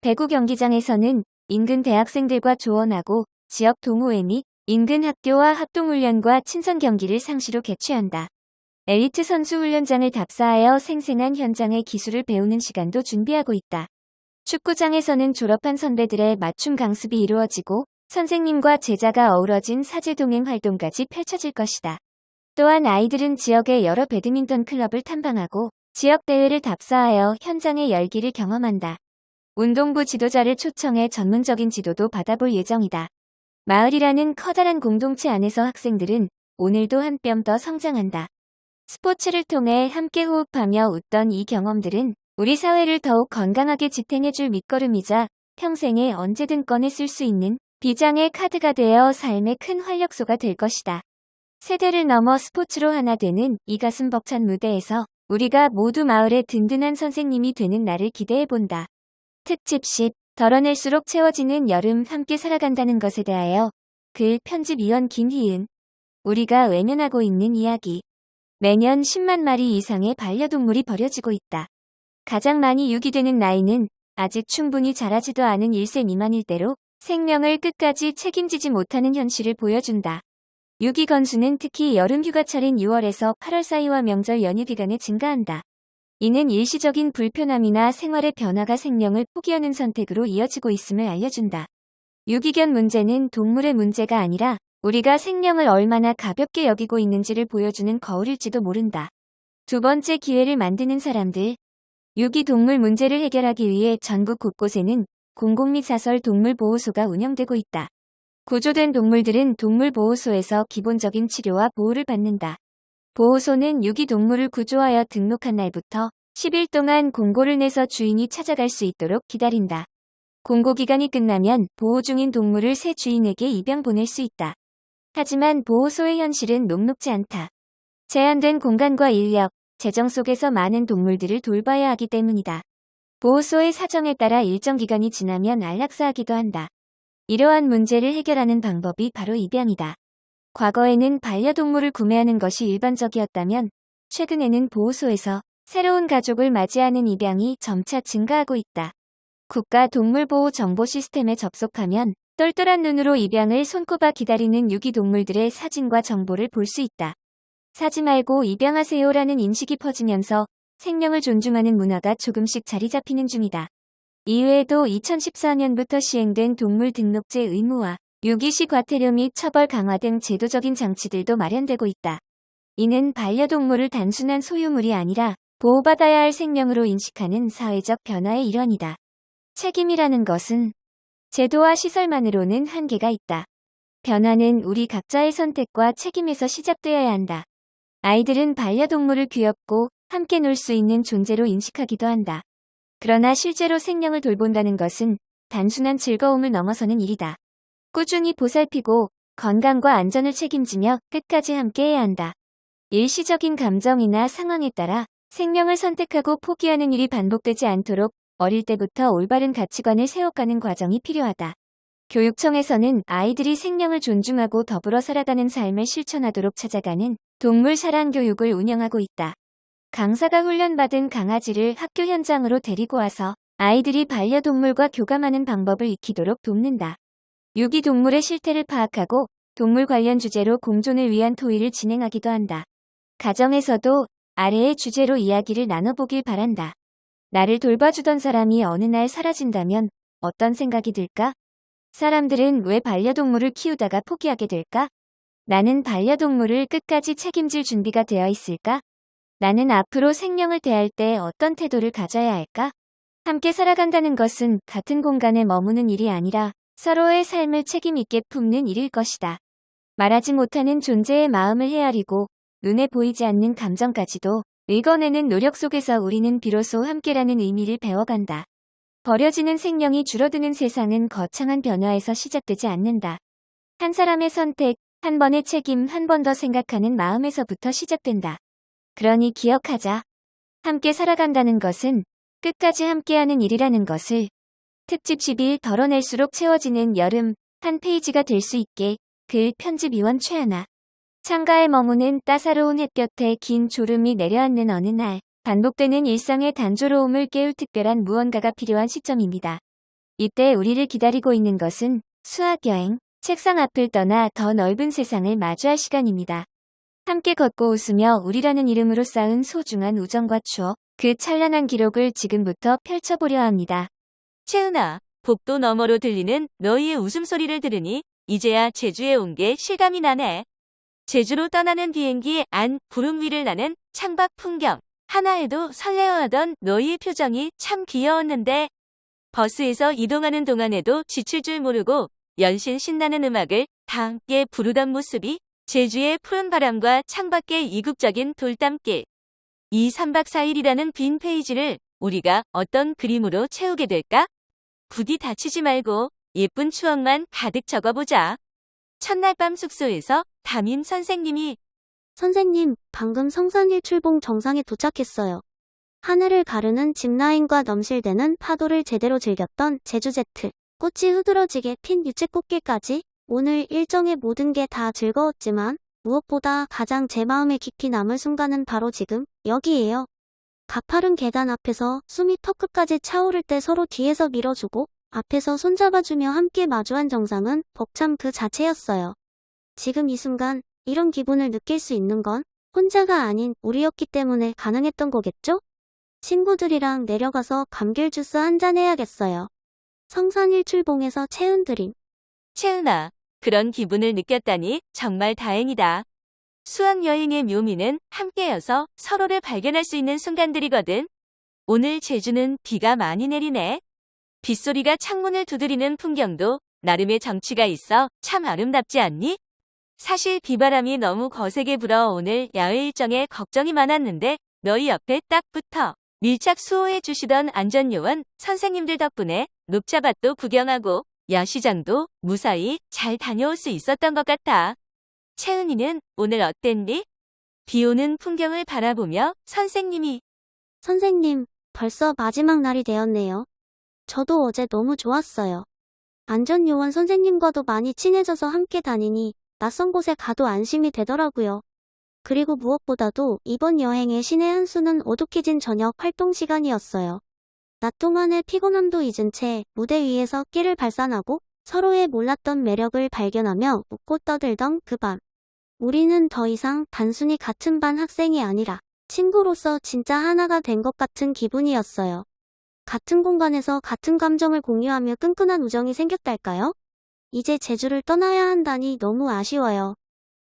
배구 경기장에서는 인근 대학생들과 조언하고 지역 동호회 및 인근 학교와 합동훈련과 친선 경기를 상시로 개최한다. 엘리트 선수 훈련장을 답사하여 생생한 현장의 기술을 배우는 시간도 준비하고 있다. 축구장에서는 졸업한 선배들의 맞춤 강습이 이루어지고 선생님과 제자가 어우러진 사제동행 활동까지 펼쳐질 것이다. 또한 아이들은 지역의 여러 배드민턴 클럽을 탐방하고 지역 대회를 답사하여 현장의 열기를 경험한다. 운동부 지도자를 초청해 전문적인 지도도 받아볼 예정이다. 마을이라는 커다란 공동체 안에서 학생들은 오늘도 한 뼘 더 성장한다. 스포츠를 통해 함께 호흡하며 웃던 이 경험들은 우리 사회를 더욱 건강하게 지탱해줄 밑거름이자 평생에 언제든 꺼내 쓸 수 있는 비장의 카드가 되어 삶의 큰 활력소가 될 것이다. 세대를 넘어 스포츠로 하나 되는 이 가슴 벅찬 무대에서 우리가 모두 마을의 든든한 선생님이 되는 날을 기대해본다. 특집 10. 덜어낼수록 채워지는 여름 함께 살아간다는 것에 대하여 글 편집위원 김희은. 우리가 외면하고 있는 이야기. 매년 10만 마리 이상의 반려동물이 버려지고 있다. 가장 많이 유기되는 나이는 아직 충분히 자라지도 않은 1세 미만일 때로 생명을 끝까지 책임지지 못하는 현실을 보여준다. 유기 건수는 특히 여름 휴가철인 6월에서 8월 사이와 명절 연휴 기간에 증가한다. 이는 일시적인 불편함이나 생활의 변화가 생명을 포기하는 선택으로 이어지고 있음을 알려준다. 유기견 문제는 동물의 문제가 아니라 우리가 생명을 얼마나 가볍게 여기고 있는지를 보여주는 거울일지도 모른다. 두 번째 기회를 만드는 사람들. 유기동물 문제를 해결하기 위해 전국 곳곳에는 공공 및 사설 동물보호소가 운영되고 있다. 구조된 동물들은 동물보호소에서 기본적인 치료와 보호를 받는다. 보호소는 유기동물을 구조하여 등록한 날부터 10일 동안 공고를 내서 주인이 찾아갈 수 있도록 기다린다. 공고기간이 끝나면 보호 중인 동물을 새 주인에게 입양 보낼 수 있다. 하지만 보호소의 현실은 녹록지 않다. 제한된 공간과 인력, 재정 속에서 많은 동물들을 돌봐야 하기 때문이다. 보호소의 사정에 따라 일정 기간이 지나면 안락사하기도 한다. 이러한 문제를 해결하는 방법이 바로 입양이다. 과거에는 반려동물을 구매하는 것이 일반적이었다면 최근에는 보호소에서 새로운 가족을 맞이하는 입양이 점차 증가하고 있다. 국가 동물보호 정보 시스템에 접속하면 똘똘한 눈으로 입양을 손꼽아 기다리는 유기동물들의 사진과 정보를 볼 수 있다. 사지 말고 입양하세요라는 인식이 퍼지면서 생명을 존중하는 문화가 조금씩 자리 잡히는 중이다. 이외에도 2014년부터 시행된 동물 등록제 의무화, 유기시 과태료 및 처벌 강화 등 제도적인 장치들도 마련되고 있다. 이는 반려동물을 단순한 소유물이 아니라 보호받아야 할 생명으로 인식하는 사회적 변화의 일환이다. 책임이라는 것은 제도와 시설만으로는 한계가 있다. 변화는 우리 각자의 선택과 책임에서 시작되어야 한다. 아이들은 반려동물을 귀엽고 함께 놀 수 있는 존재로 인식하기도 한다. 그러나 실제로 생명을 돌본다는 것은 단순한 즐거움을 넘어서는 일이다. 꾸준히 보살피고 건강과 안전을 책임지며 끝까지 함께해야 한다. 일시적인 감정이나 상황에 따라 생명을 선택하고 포기하는 일이 반복되지 않도록 어릴 때부터 올바른 가치관을 세워가는 과정이 필요하다. 교육청에서는 아이들이 생명을 존중하고 더불어 살아가는 삶을 실천하도록 찾아가는 동물 사랑 교육을 운영하고 있다. 강사가 훈련받은 강아지를 학교 현장으로 데리고 와서 아이들이 반려동물과 교감하는 방법을 익히도록 돕는다. 유기동물의 실태를 파악하고 동물 관련 주제로 공존을 위한 토의를 진행하기도 한다. 가정에서도 아래의 주제로 이야기를 나눠보길 바란다. 나를 돌봐주던 사람이 어느 날 사라진다면 어떤 생각이 들까? 사람들은 왜 반려동물을 키우다가 포기하게 될까? 나는 반려동물을 끝까지 책임질 준비가 되어 있을까? 나는 앞으로 생명을 대할 때 어떤 태도를 가져야 할까? 함께 살아간다는 것은 같은 공간에 머무는 일이 아니라 서로의 삶을 책임 있게 품는 일일 것이다. 말하지 못하는 존재의 마음을 헤아리고 눈에 보이지 않는 감정까지도 읽어내는 노력 속에서 우리는 비로소 함께라는 의미를 배워간다. 버려지는 생명이 줄어드는 세상은 거창한 변화에서 시작되지 않는다. 한 사람의 선택, 한 번의 책임, 한 번 더 생각하는 마음에서부터 시작된다. 그러니 기억하자. 함께 살아간다는 것은 끝까지 함께하는 일이라는 것을. 특집 10일 덜어낼수록 채워지는 여름, 한 페이지가 될 수 있게. 글 편집위원 최하나. 창가에 머무는 따사로운 햇볕에 긴 졸음이 내려앉는 어느 날, 반복되는 일상의 단조로움을 깨울 특별한 무언가가 필요한 시점입니다. 이때 우리를 기다리고 있는 것은 수학여행, 책상 앞을 떠나 더 넓은 세상을 마주할 시간입니다. 함께 걷고 웃으며 우리라는 이름으로 쌓은 소중한 우정과 추억, 그 찬란한 기록을 지금부터 펼쳐보려 합니다. 채은아, 복도 너머로 들리는 너희의 웃음소리를 들으니 이제야 제주에 온 게 실감이 나네. 제주로 떠나는 비행기 안 구름 위를 나는 창밖 풍경. 하나에도 설레어하던 너희의 표정이 참 귀여웠는데 버스에서 이동하는 동안에도 지칠 줄 모르고 연신 신나는 음악을 다 함께 부르던 모습이 제주의 푸른 바람과 창밖의 이국적인 돌담길. 이 3박 4일이라는 빈 페이지를 우리가 어떤 그림으로 채우게 될까? 부디 다치지 말고 예쁜 추억만 가득 적어보자. 첫날 밤 숙소에서 담임 선생님이 선생님, 방금 성산일 출봉 정상에 도착했어요. 하늘을 가르는 짚라인과 넘실대는 파도를 제대로 즐겼던 제주제트. 꽃이 흐드러지게 핀 유채꽃길까지. 오늘 일정의 모든 게 다 즐거웠지만 무엇보다 가장 제 마음에 깊이 남은 순간은 바로 지금, 여기예요. 가파른 계단 앞에서 숨이 턱끝까지 차오를 때 서로 뒤에서 밀어주고 앞에서 손잡아주며 함께 마주한 정상은 벅참 그 자체였어요. 지금 이 순간 이런 기분을 느낄 수 있는 건 혼자가 아닌 우리였기 때문에 가능했던 거겠죠? 친구들이랑 내려가서 감귤 주스 한잔 해야겠어요. 성산일 출봉에서 채은 드림. 채은아, 그런 기분을 느꼈다니 정말 다행이다. 수학여행의 묘미는 함께여서 서로를 발견할 수 있는 순간들이거든. 오늘 제주는 비가 많이 내리네. 빗소리가 창문을 두드리는 풍경도 나름의 정취가 있어 참 아름답지 않니? 사실 비바람이 너무 거세게 불어 오늘 야외 일정에 걱정이 많았는데 너희 옆에 딱 붙어 밀착 수호해 주시던 안전요원 선생님들 덕분에 녹차밭도 구경하고 야시장도 무사히 잘 다녀올 수 있었던 것 같아. 채은이는 오늘 어땠니? 비 오는 풍경을 바라보며 선생님이 선생님, 벌써 마지막 날이 되었네요. 저도 어제 너무 좋았어요. 안전요원 선생님과도 많이 친해져서 함께 다니니 낯선 곳에 가도 안심이 되더라고요. 그리고 무엇보다도 이번 여행의 신의 한 수는 어둑해진 저녁 활동 시간이었어요. 낮 동안의 피곤함도 잊은 채 무대 위에서 끼를 발산하고 서로의 몰랐던 매력을 발견하며 웃고 떠들던 그 밤. 우리는 더 이상 단순히 같은 반 학생이 아니라 친구로서 진짜 하나가 된 것 같은 기분이었어요. 같은 공간에서 같은 감정을 공유하며 끈끈한 우정이 생겼달까요? 이제 제주를 떠나야 한다니 너무 아쉬워요.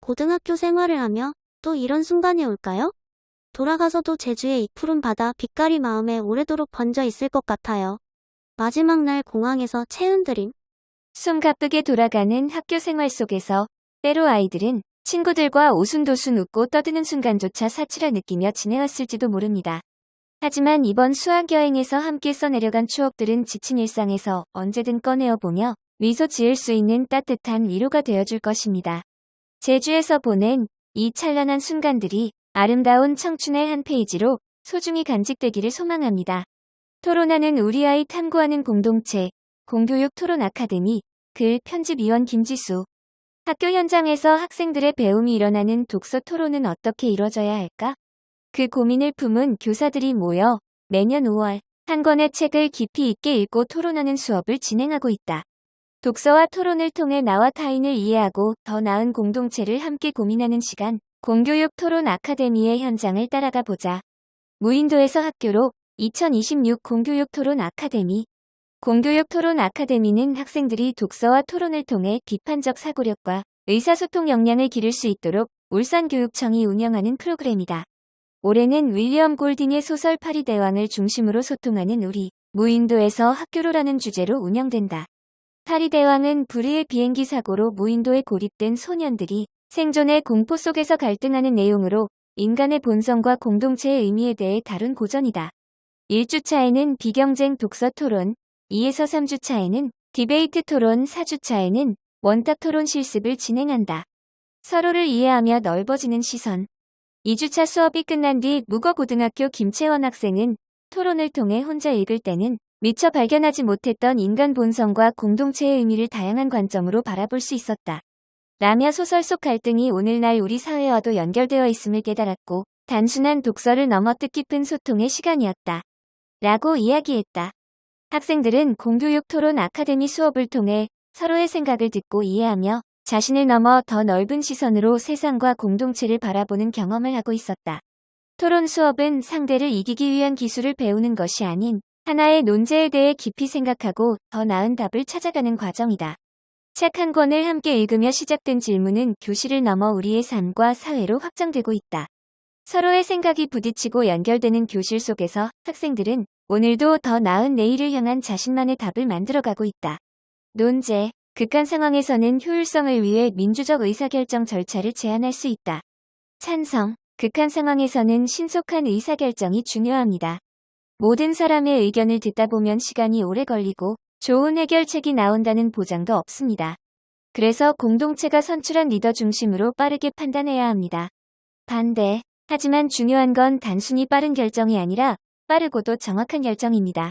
고등학교 생활을 하며 또 이런 순간이 올까요? 돌아가서도 제주의 이 푸른 바다 빛깔이 마음에 오래도록 번져 있을 것 같아요. 마지막 날 공항에서 채은 드림. 숨 가쁘게 돌아가는 학교 생활 속에서 때로 아이들은 친구들과 오순도순 웃고 떠드는 순간조차 사치를 느끼며 지내왔을지도 모릅니다. 하지만 이번 수학여행에서 함께 써내려간 추억들은 지친 일상에서 언제든 꺼내어보며 미소 지을 수 있는 따뜻한 위로가 되어줄 것입니다. 제주에서 보낸 이 찬란한 순간들이 아름다운 청춘의 한 페이지로 소중히 간직되기를 소망합니다. 토론하는 우리 아이 탐구하는 공동체, 공교육 토론 아카데미, 글 편집위원 김지수. 학교 현장에서 학생들의 배움이 일어나는 독서 토론은 어떻게 이뤄져야 할까? 그 고민을 품은 교사들이 모여 매년 5월 한 권의 책을 깊이 있게 읽고 토론하는 수업을 진행하고 있다. 독서와 토론을 통해 나와 타인을 이해하고 더 나은 공동체를 함께 고민하는 시간, 공교육 토론 아카데미의 현장을 따라가 보자. 무인도에서 학교로 2026 공교육 토론 아카데미. 공교육 토론 아카데미는 학생들이 독서와 토론을 통해 비판적 사고력과 의사소통 역량을 기를 수 있도록 울산교육청이 운영하는 프로그램이다. 올해는 윌리엄 골딩의 소설 파리대왕을 중심으로 소통하는 우리 무인도에서 학교로라는 주제로 운영된다. 파리대왕은 불의의 비행기 사고로 무인도에 고립된 소년들이 생존의 공포 속에서 갈등하는 내용으로 인간의 본성과 공동체의 의미에 대해 다룬 고전이다. 1주차에는 비경쟁 독서 토론, 2에서 3주차에는 디베이트 토론, 4주차에는 원탁 토론 실습을 진행한다. 서로를 이해하며 넓어지는 시선. 2주차 수업이 끝난 뒤 무거고등학교 김채원 학생은 토론을 통해 혼자 읽을 때는 미처 발견하지 못했던 인간 본성과 공동체의 의미를 다양한 관점으로 바라볼 수 있었다. 라며 소설 속 갈등이 오늘날 우리 사회와도 연결되어 있음을 깨달았고 단순한 독서를 넘어 뜻깊은 소통의 시간이었다. 라고 이야기했다. 학생들은 공교육 토론 아카데미 수업을 통해 서로의 생각을 듣고 이해하며 자신을 넘어 더 넓은 시선으로 세상과 공동체를 바라보는 경험을 하고 있었다. 토론 수업은 상대를 이기기 위한 기술을 배우는 것이 아닌 하나의 논제에 대해 깊이 생각하고 더 나은 답을 찾아가는 과정이다. 책 한 권을 함께 읽으며 시작된 질문은 교실을 넘어 우리의 삶과 사회로 확장되고 있다. 서로의 생각이 부딪히고 연결되는 교실 속에서 학생들은 오늘도 더 나은 내일을 향한 자신만의 답을 만들어가고 있다. 논제, 극한 상황에서는 효율성을 위해 민주적 의사결정 절차를 제안할 수 있다. 찬성, 극한 상황에서는 신속한 의사결정이 중요합니다. 모든 사람의 의견을 듣다 보면 시간이 오래 걸리고 좋은 해결책이 나온다는 보장도 없습니다. 그래서 공동체가 선출한 리더 중심으로 빠르게 판단해야 합니다. 반대, 하지만 중요한 건 단순히 빠른 결정이 아니라 빠르고도 정확한 결정입니다.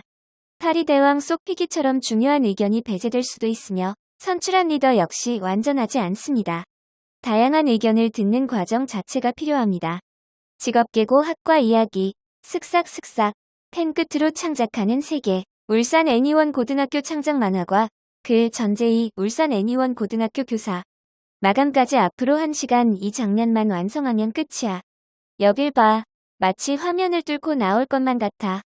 파리 대왕 속 피기처럼 중요한 의견이 배제될 수도 있으며 선출한 리더 역시 완전하지 않습니다. 다양한 의견을 듣는 과정 자체가 필요합니다. 직업계고 학과 이야기, 슥싹슥싹, 펜 끝으로 창작하는 세계, 울산 애니원 고등학교 창작 만화과, 글 전재희 울산 애니원 고등학교 교사. 마감까지 앞으로 1시간 이 장면만 완성하면 끝이야. 여길 봐. 마치 화면을 뚫고 나올 것만 같아.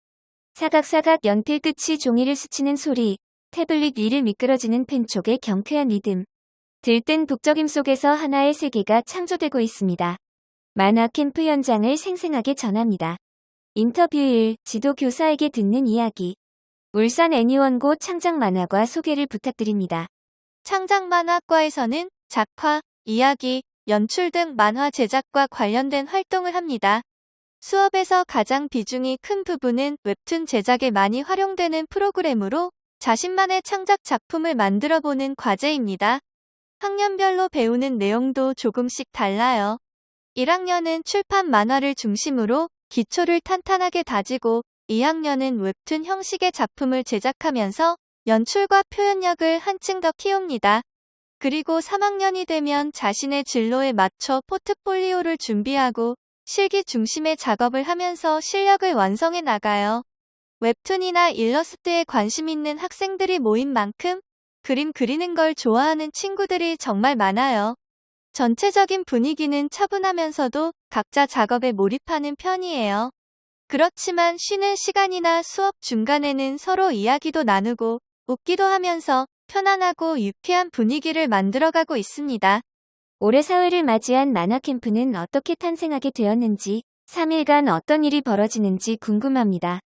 사각사각 연필 끝이 종이를 스치는 소리, 태블릿 위를 미끄러지는 펜촉의 경쾌한 리듬. 들뜬 북적임 속에서 하나의 세계가 창조되고 있습니다. 만화 캠프 현장을 생생하게 전합니다. 인터뷰 1. 지도 교사에게 듣는 이야기. 울산 애니원고 창작만화과 소개를 부탁드립니다. 창작만화과에서는 작화, 이야기, 연출 등 만화 제작과 관련된 활동을 합니다. 수업에서 가장 비중이 큰 부분은 웹툰 제작에 많이 활용되는 프로그램으로 자신만의 창작 작품을 만들어보는 과제입니다. 학년별로 배우는 내용도 조금씩 달라요. 1학년은 출판 만화를 중심으로 기초를 탄탄하게 다지고 2학년은 웹툰 형식의 작품을 제작하면서 연출과 표현력을 한층 더 키웁니다. 그리고 3학년이 되면 자신의 진로에 맞춰 포트폴리오를 준비하고 실기 중심의 작업을 하면서 실력을 완성해 나가요. 웹툰이나 일러스트에 관심 있는 학생들이 모인 만큼 그림 그리는 걸 좋아하는 친구들이 정말 많아요. 전체적인 분위기는 차분하면서도 각자 작업에 몰입하는 편이에요. 그렇지만 쉬는 시간이나 수업 중간에는 서로 이야기도 나누고 웃기도 하면서 편안하고 유쾌한 분위기를 만들어가고 있습니다. 올해 사회를 맞이한 만화 캠프는 어떻게 탄생하게 되었는지, 3일간 어떤 일이 벌어지는지 궁금합니다.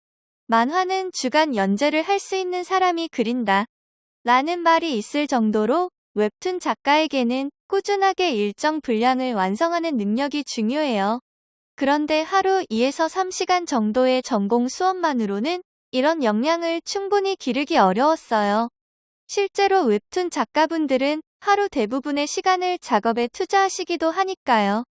만화는 주간 연재를 할 수 있는 사람이 그린다. 라는 말이 있을 정도로 웹툰 작가에게는 꾸준하게 일정 분량을 완성하는 능력이 중요해요. 그런데 하루 2에서 3시간 정도의 전공 수업만으로는 이런 역량을 충분히 기르기 어려웠어요. 실제로 웹툰 작가분들은 하루 대부분의 시간을 작업에 투자하시기도 하니까요.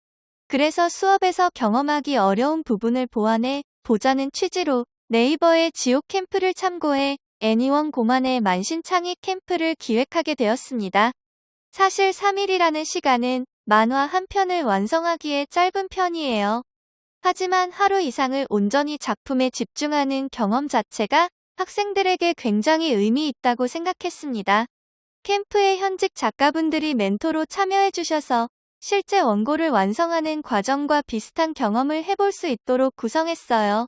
그래서 수업에서 경험하기 어려운 부분을 보완해 보자는 취지로 네이버의 지옥 캠프를 참고해 애니원 고만의 만신창의 캠프를 기획하게 되었습니다. 사실 3일이라는 시간은 만화 한 편을 완성하기에 짧은 편이에요. 하지만 하루 이상을 온전히 작품에 집중하는 경험 자체가 학생들에게 굉장히 의미 있다고 생각했습니다. 캠프에 현직 작가분들이 멘토로 참여해 주셔서 실제 원고를 완성하는 과정과 비슷한 경험을 해볼 수 있도록 구성했어요.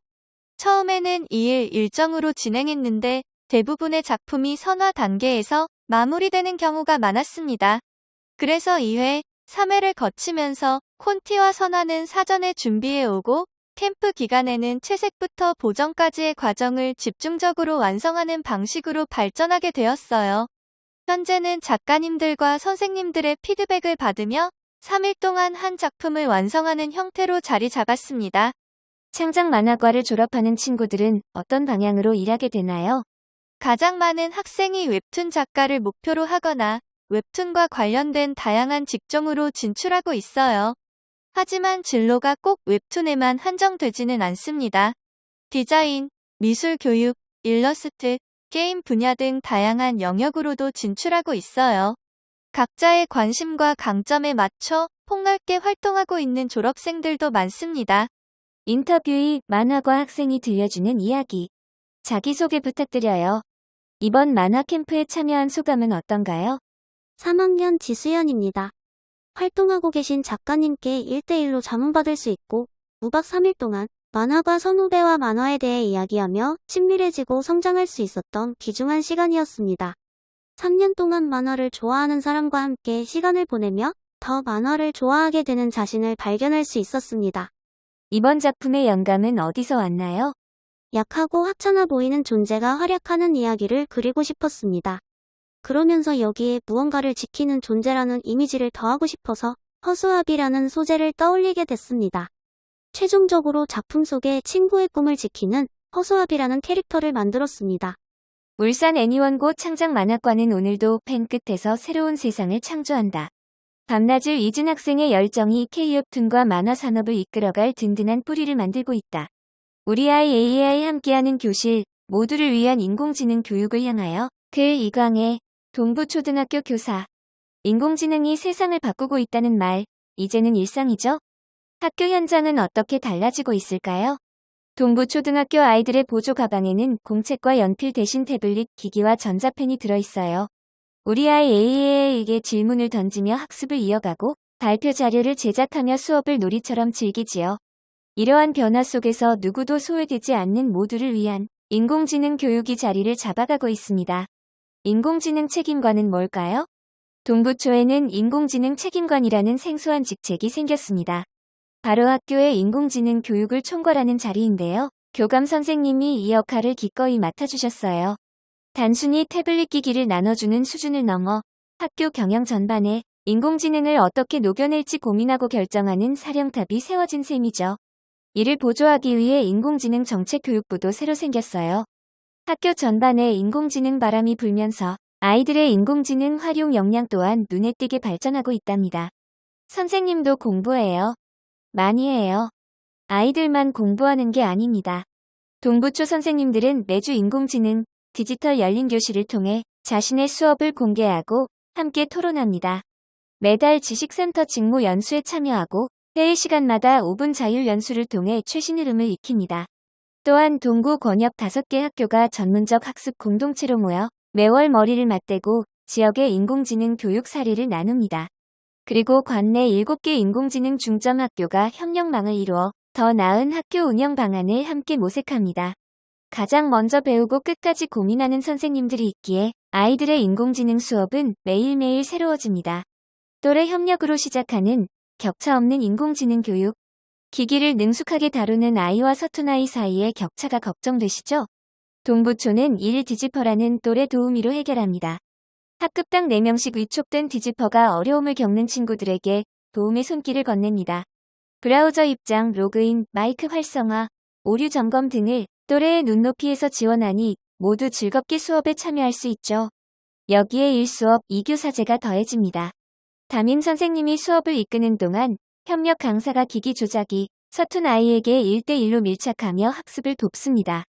처음에는 2일 일정으로 진행했는데 대부분의 작품이 선화 단계에서 마무리되는 경우가 많았습니다. 그래서 2회, 3회를 거치면서 콘티와 선화는 사전에 준비해 오고 캠프 기간에는 채색부터 보정까지의 과정을 집중적으로 완성하는 방식으로 발전하게 되었어요. 현재는 작가님들과 선생님들의 피드백을 받으며 3일 동안 한 작품을 완성하는 형태로 자리 잡았습니다. 창작 만화과를 졸업하는 친구들은 어떤 방향으로 일하게 되나요? 가장 많은 학생이 웹툰 작가를 목표로 하거나 웹툰과 관련된 다양한 직종으로 진출하고 있어요. 하지만 진로가 꼭 웹툰에만 한정되지는 않습니다. 디자인, 미술 교육, 일러스트, 게임 분야 등 다양한 영역으로도 진출하고 있어요. 각자의 관심과 강점에 맞춰 폭넓게 활동하고 있는 졸업생들도 많습니다. 인터뷰의 만화과 학생이 들려주는 이야기. 자기소개 부탁드려요. 이번 만화 캠프에 참여한 소감은 어떤가요? 3학년 지수연입니다. 활동하고 계신 작가님께 1대1로 자문받을 수 있고 무박 3일 동안 만화가 선후배와 만화에 대해 이야기하며 친밀해지고 성장할 수 있었던 귀중한 시간이었습니다. 3년 동안 만화를 좋아하는 사람과 함께 시간을 보내며 더 만화를 좋아하게 되는 자신을 발견할 수 있었습니다. 이번 작품의 영감은 어디서 왔나요? 약하고 하찮아 보이는 존재가 활약하는 이야기를 그리고 싶었습니다. 그러면서 여기에 무언가를 지키는 존재라는 이미지를 더하고 싶어서 허수아비라는 소재를 떠올리게 됐습니다. 최종적으로 작품 속에 친구의 꿈을 지키는 허수아비라는 캐릭터를 만들었습니다. 울산 애니원고 창작 만화과는 오늘도 펜 끝에서 새로운 세상을 창조한다. 밤낮을 잊은 학생의 열정이 K-웹툰과 만화 산업을 이끌어갈 든든한 뿌리를 만들고 있다. 우리 아이 AAI 함께하는 교실, 모두를 위한 인공지능 교육을 향하여 글 이광의 동부초등학교 교사. 인공지능이 세상을 바꾸고 있다는 말, 이제는 일상이죠? 학교 현장은 어떻게 달라지고 있을까요? 동부초등학교 아이들의 보조 가방에는 공책과 연필 대신 태블릿, 기기와 전자펜이 들어있어요. 우리 아이 AI에게 질문을 던지며 학습을 이어가고 발표 자료를 제작하며 수업을 놀이처럼 즐기지요. 이러한 변화 속에서 누구도 소외되지 않는 모두를 위한 인공지능 교육이 자리를 잡아가고 있습니다. 인공지능 책임관은 뭘까요? 동부초에는 인공지능 책임관이라는 생소한 직책이 생겼습니다. 바로 학교의 인공지능 교육을 총괄하는 자리인데요. 교감 선생님이 이 역할을 기꺼이 맡아주셨어요. 단순히 태블릿 기기를 나눠주는 수준을 넘어 학교 경영 전반에 인공지능을 어떻게 녹여낼지 고민하고 결정하는 사령탑이 세워진 셈이죠. 이를 보조하기 위해 인공지능 정책교육부도 새로 생겼어요. 학교 전반에 인공지능 바람이 불면서 아이들의 인공지능 활용 역량 또한 눈에 띄게 발전하고 있답니다. 선생님도 공부해요. 많이 해요. 아이들만 공부하는 게 아닙니다. 동부초 선생님들은 매주 인공지능, 디지털 열린 교실을 통해 자신의 수업을 공개하고 함께 토론합니다. 매달 지식센터 직무 연수에 참여하고 회의 시간마다 5분 자율 연수를 통해 최신 흐름을 익힙니다. 또한 동구 권역 5개 학교가 전문적 학습 공동체로 모여 매월 머리를 맞대고 지역의 인공지능 교육 사례를 나눕니다. 그리고 관내 7개 인공지능 중점 학교가 협력망을 이루어 더 나은 학교 운영 방안을 함께 모색합니다. 가장 먼저 배우고 끝까지 고민하는 선생님들이 있기에 아이들의 인공지능 수업은 매일매일 새로워집니다. 또래 협력으로 시작하는 격차 없는 인공지능 교육. 기기를 능숙하게 다루는 아이와 서툰 아이 사이의 격차가 걱정되시죠? 동부초는 일 디지퍼라는 또래 도우미로 해결합니다. 학급당 4명씩 위촉된 디지퍼가 어려움을 겪는 친구들에게 도움의 손길을 건넵니다. 브라우저 입장, 로그인, 마이크 활성화, 오류 점검 등을 또래의 눈높이에서 지원하니 모두 즐겁게 수업에 참여할 수 있죠. 여기에 1수업 2교사제가 더해집니다. 담임 선생님이 수업을 이끄는 동안 협력 강사가 기기 조작이 서툰 아이에게 1대1로 밀착하며 학습을 돕습니다.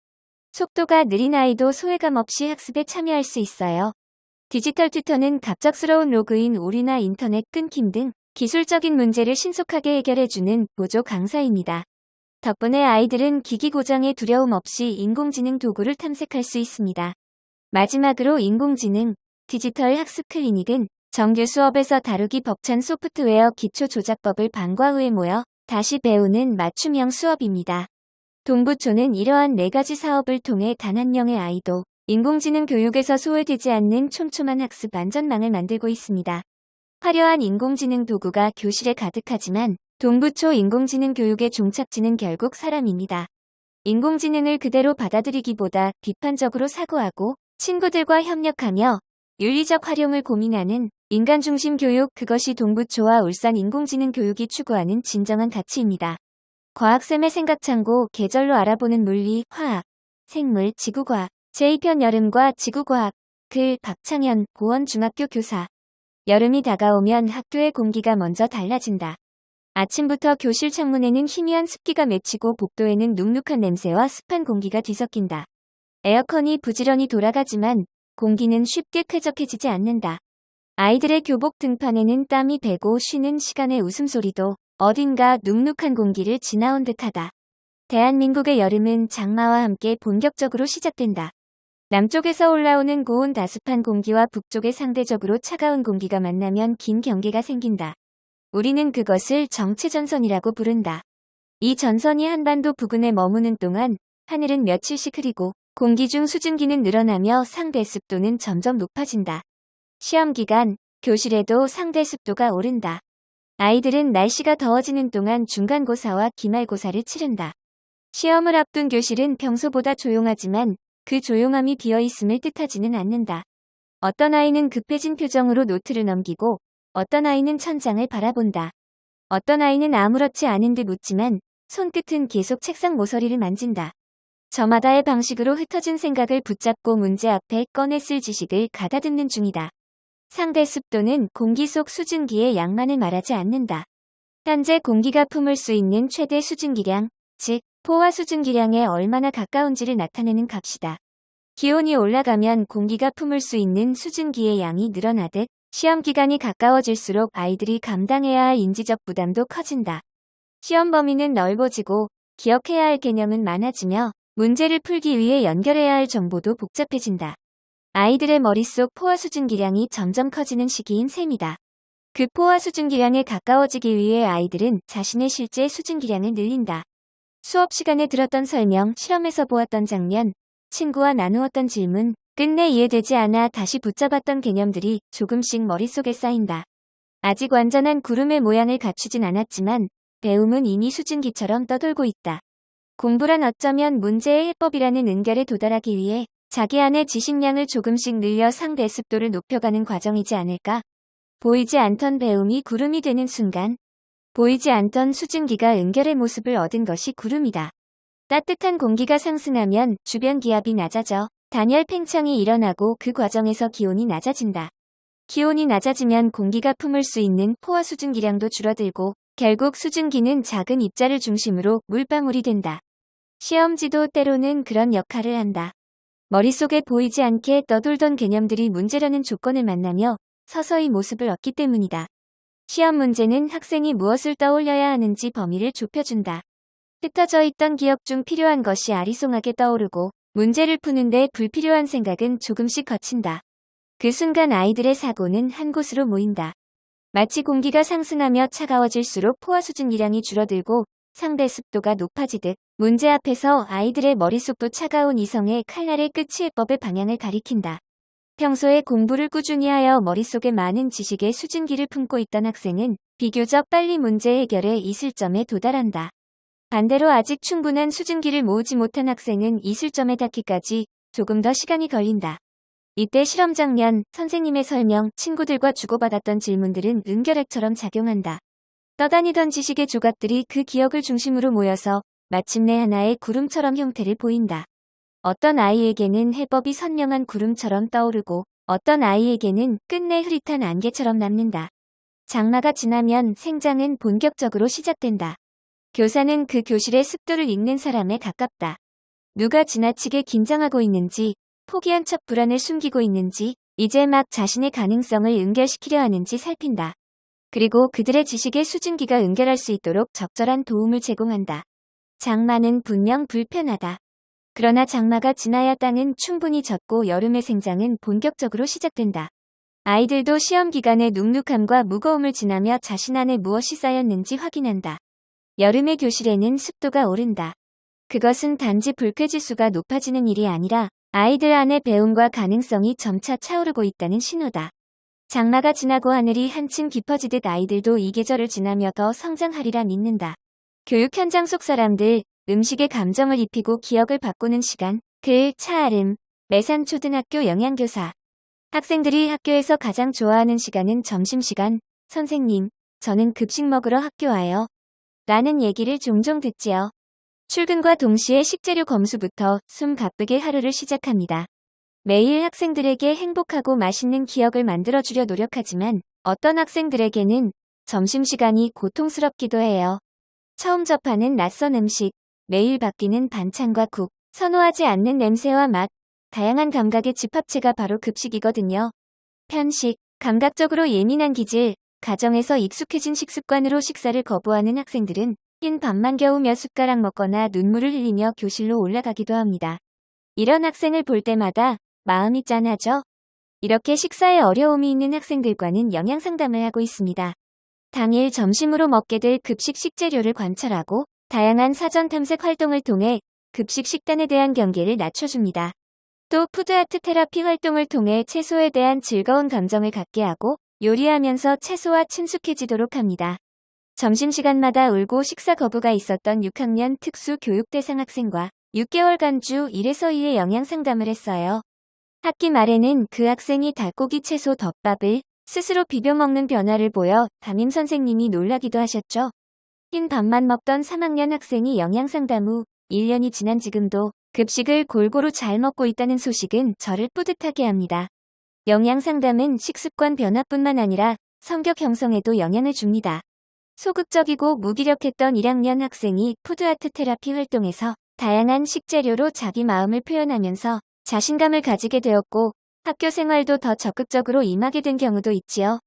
속도가 느린 아이도 소외감 없이 학습에 참여할 수 있어요. 디지털 튜터는 갑작스러운 로그인 오류나 인터넷 끊김 등 기술적인 문제를 신속하게 해결해주는 보조 강사입니다. 덕분에 아이들은 기기 고장에 두려움 없이 인공지능 도구를 탐색할 수 있습니다. 마지막으로 인공지능, 디지털 학습 클리닉은 정규 수업에서 다루기 벅찬 소프트웨어 기초 조작법을 방과 후에 모여 다시 배우는 맞춤형 수업입니다. 동부초는 이러한 4가지 사업을 통해 단 한 명의 아이도 인공지능 교육에서 소외되지 않는 촘촘한 학습 안전망을 만들고 있습니다. 화려한 인공지능 도구가 교실에 가득하지만 동부초 인공지능 교육의 종착지는 결국 사람입니다. 인공지능을 그대로 받아들이기보다 비판적으로 사고하고 친구들과 협력하며 윤리적 활용을 고민하는 인간중심 교육, 그것이 동부초와 울산 인공지능 교육이 추구하는 진정한 가치입니다. 과학쌤의 생각창고, 계절로 알아보는 물리, 화학, 생물, 지구과학, 제2편 여름과 지구과학, 글 박창현, 보원중학교 교사. 여름이 다가오면 학교의 공기가 먼저 달라진다. 아침부터 교실 창문에는 희미한 습기가 맺히고 복도에는 눅눅한 냄새와 습한 공기가 뒤섞인다. 에어컨이 부지런히 돌아가지만 공기는 쉽게 쾌적해지지 않는다. 아이들의 교복 등판에는 땀이 배고 쉬는 시간의 웃음소리도 어딘가 눅눅한 공기를 지나온 듯하다. 대한민국의 여름은 장마와 함께 본격적으로 시작된다. 남쪽에서 올라오는 고온 다습한 공기와 북쪽의 상대적으로 차가운 공기가 만나면 긴 경계가 생긴다. 우리는 그것을 정체전선이라고 부른다. 이 전선이 한반도 부근에 머무는 동안 하늘은 며칠씩 흐리고 공기 중 수증기는 늘어나며 상대 습도는 점점 높아진다. 시험 기간, 교실에도 상대 습도가 오른다. 아이들은 날씨가 더워지는 동안 중간고사와 기말고사를 치른다. 시험을 앞둔 교실은 평소보다 조용하지만 그 조용함이 비어있음을 뜻하지는 않는다. 어떤 아이는 급해진 표정으로 노트를 넘기고 어떤 아이는 천장을 바라본다. 어떤 아이는 아무렇지 않은 듯 웃지만 손끝은 계속 책상 모서리를 만진다. 저마다의 방식으로 흩어진 생각을 붙잡고 문제 앞에 꺼내 쓸 지식을 가다듬는 중이다. 상대 습도는 공기 속 수증기의 양만을 말하지 않는다. 현재 공기가 품을 수 있는 최대 수증기량, 즉 포화 수증기량에 얼마나 가까운지를 나타내는 값이다. 기온이 올라가면 공기가 품을 수 있는 수증기의 양이 늘어나듯 시험 기간이 가까워질수록 아이들이 감당해야 할 인지적 부담도 커진다. 시험 범위는 넓어지고 기억해야 할 개념은 많아지며 문제를 풀기 위해 연결해야 할 정보도 복잡해진다. 아이들의 머릿속 포화 수증기량이 점점 커지는 시기인 셈이다. 그 포화 수증기량에 가까워지기 위해 아이들은 자신의 실제 수증기량을 늘린다. 수업 시간에 들었던 설명, 실험에서 보았던 장면, 친구와 나누었던 질문, 끝내 이해되지 않아 다시 붙잡았던 개념들이 조금씩 머릿속에 쌓인다. 아직 완전한 구름의 모양을 갖추진 않았지만 배움은 이미 수증기처럼 떠돌고 있다. 공부란 어쩌면 문제의 해법이라는 은결에 도달하기 위해 자기 안의 지식량을 조금씩 늘려 상대 습도를 높여가는 과정이지 않을까? 보이지 않던 배움이 구름이 되는 순간, 보이지 않던 수증기가 은결의 모습을 얻은 것이 구름이다. 따뜻한 공기가 상승하면 주변 기압이 낮아져 단열 팽창이 일어나고 그 과정에서 기온이 낮아진다. 기온이 낮아지면 공기가 품을 수 있는 포화 수증기량도 줄어들고 결국 수증기는 작은 입자를 중심으로 물방울이 된다. 시험지도 때로는 그런 역할을 한다. 머릿속에 보이지 않게 떠돌던 개념들이 문제라는 조건을 만나며 서서히 모습을 얻기 때문이다. 시험 문제는 학생이 무엇을 떠올려야 하는지 범위를 좁혀준다. 흩어져 있던 기억 중 필요한 것이 아리송하게 떠오르고 문제를 푸는데 불필요한 생각은 조금씩 거친다. 그 순간 아이들의 사고는 한 곳으로 모인다. 마치 공기가 상승하며 차가워질수록 포화 수증기량이 줄어들고 상대 습도가 높아지듯 문제 앞에서 아이들의 머릿속도 차가운 이성의 칼날의 끝이 해법의 방향을 가리킨다. 평소에 공부를 꾸준히 하여 머릿속에 많은 지식의 수증기를 품고 있던 학생은 비교적 빨리 문제 해결의 이슬점에 도달한다. 반대로 아직 충분한 수증기를 모으지 못한 학생은 이슬점에 닿기까지 조금 더 시간이 걸린다. 이때 실험 장면, 선생님의 설명, 친구들과 주고받았던 질문들은 은결핵처럼 작용한다. 떠다니던 지식의 조각들이 그 기억을 중심으로 모여서 마침내 하나의 구름처럼 형태를 보인다. 어떤 아이에게는 해법이 선명한 구름처럼 떠오르고 어떤 아이에게는 끝내 흐릿한 안개처럼 남는다. 장마가 지나면 생장은 본격적으로 시작된다. 교사는 그 교실의 습도를 읽는 사람에 가깝다. 누가 지나치게 긴장하고 있는지, 포기한 척 불안을 숨기고 있는지, 이제 막 자신의 가능성을 은결시키려 하는지 살핀다. 그리고 그들의 지식의 수증기가 은결할 수 있도록 적절한 도움을 제공한다. 장마는 분명 불편하다. 그러나 장마가 지나야 땅은 충분히 젖고 여름의 생장은 본격적으로 시작된다. 아이들도 시험 기간의 눅눅함과 무거움을 지나며 자신 안에 무엇이 쌓였는지 확인한다. 여름의 교실에는 습도가 오른다. 그것은 단지 불쾌지수가 높아지는 일이 아니라 아이들 안의 배움과 가능성이 점차 차오르고 있다는 신호다. 장마가 지나고 하늘이 한층 깊어지듯 아이들도 이 계절을 지나며 더 성장하리라 믿는다. 교육 현장 속 사람들, 음식에 감정을 입히고 기억을 바꾸는 시간, 글, 차아름, 매산초등학교 영양교사. 학생들이 학교에서 가장 좋아하는 시간은 점심시간. 선생님, 저는 급식 먹으러 학교 와요. 라는 얘기를 종종 듣지요. 출근과 동시에 식재료 검수부터 숨 가쁘게 하루를 시작합니다. 매일 학생들에게 행복하고 맛있는 기억을 만들어주려 노력하지만 어떤 학생들에게는 점심시간이 고통스럽기도 해요. 처음 접하는 낯선 음식, 매일 바뀌는 반찬과 국, 선호하지 않는 냄새와 맛, 다양한 감각의 집합체가 바로 급식이거든요. 편식, 감각적으로 예민한 기질, 가정에서 익숙해진 식습관으로 식사를 거부하는 학생들은 흰 밥만 겨우 몇 숟가락 먹거나 눈물을 흘리며 교실로 올라가기도 합니다. 이런 학생을 볼 때마다 마음이 짠하죠? 이렇게 식사에 어려움이 있는 학생들과는 영양상담을 하고 있습니다. 당일 점심으로 먹게 될 급식 식재료를 관찰하고 다양한 사전 탐색 활동을 통해 급식 식단에 대한 경계를 낮춰줍니다. 또 푸드아트 테라피 활동을 통해 채소에 대한 즐거운 감정을 갖게 하고 요리하면서 채소와 친숙해지도록 합니다. 점심시간마다 울고 식사 거부가 있었던 6학년 특수교육 대상 학생과 6개월간 주 1에서 2회 영양 상담을 했어요. 학기 말에는 그 학생이 닭고기 채소 덮밥을 스스로 비벼 먹는 변화를 보여 담임 선생님이 놀라기도 하셨죠. 흰 밥만 먹던 3학년 학생이 영양 상담 후 1년이 지난 지금도 급식을 골고루 잘 먹고 있다는 소식은 저를 뿌듯하게 합니다. 영양 상담은 식습관 변화뿐만 아니라 성격 형성에도 영향을 줍니다. 소극적이고 무기력했던 1학년 학생이 푸드아트 테라피 활동에서 다양한 식재료로 자기 마음을 표현하면서 자신감을 가지게 되었고 학교 생활도 더 적극적으로 임하게 된 경우도 있지요.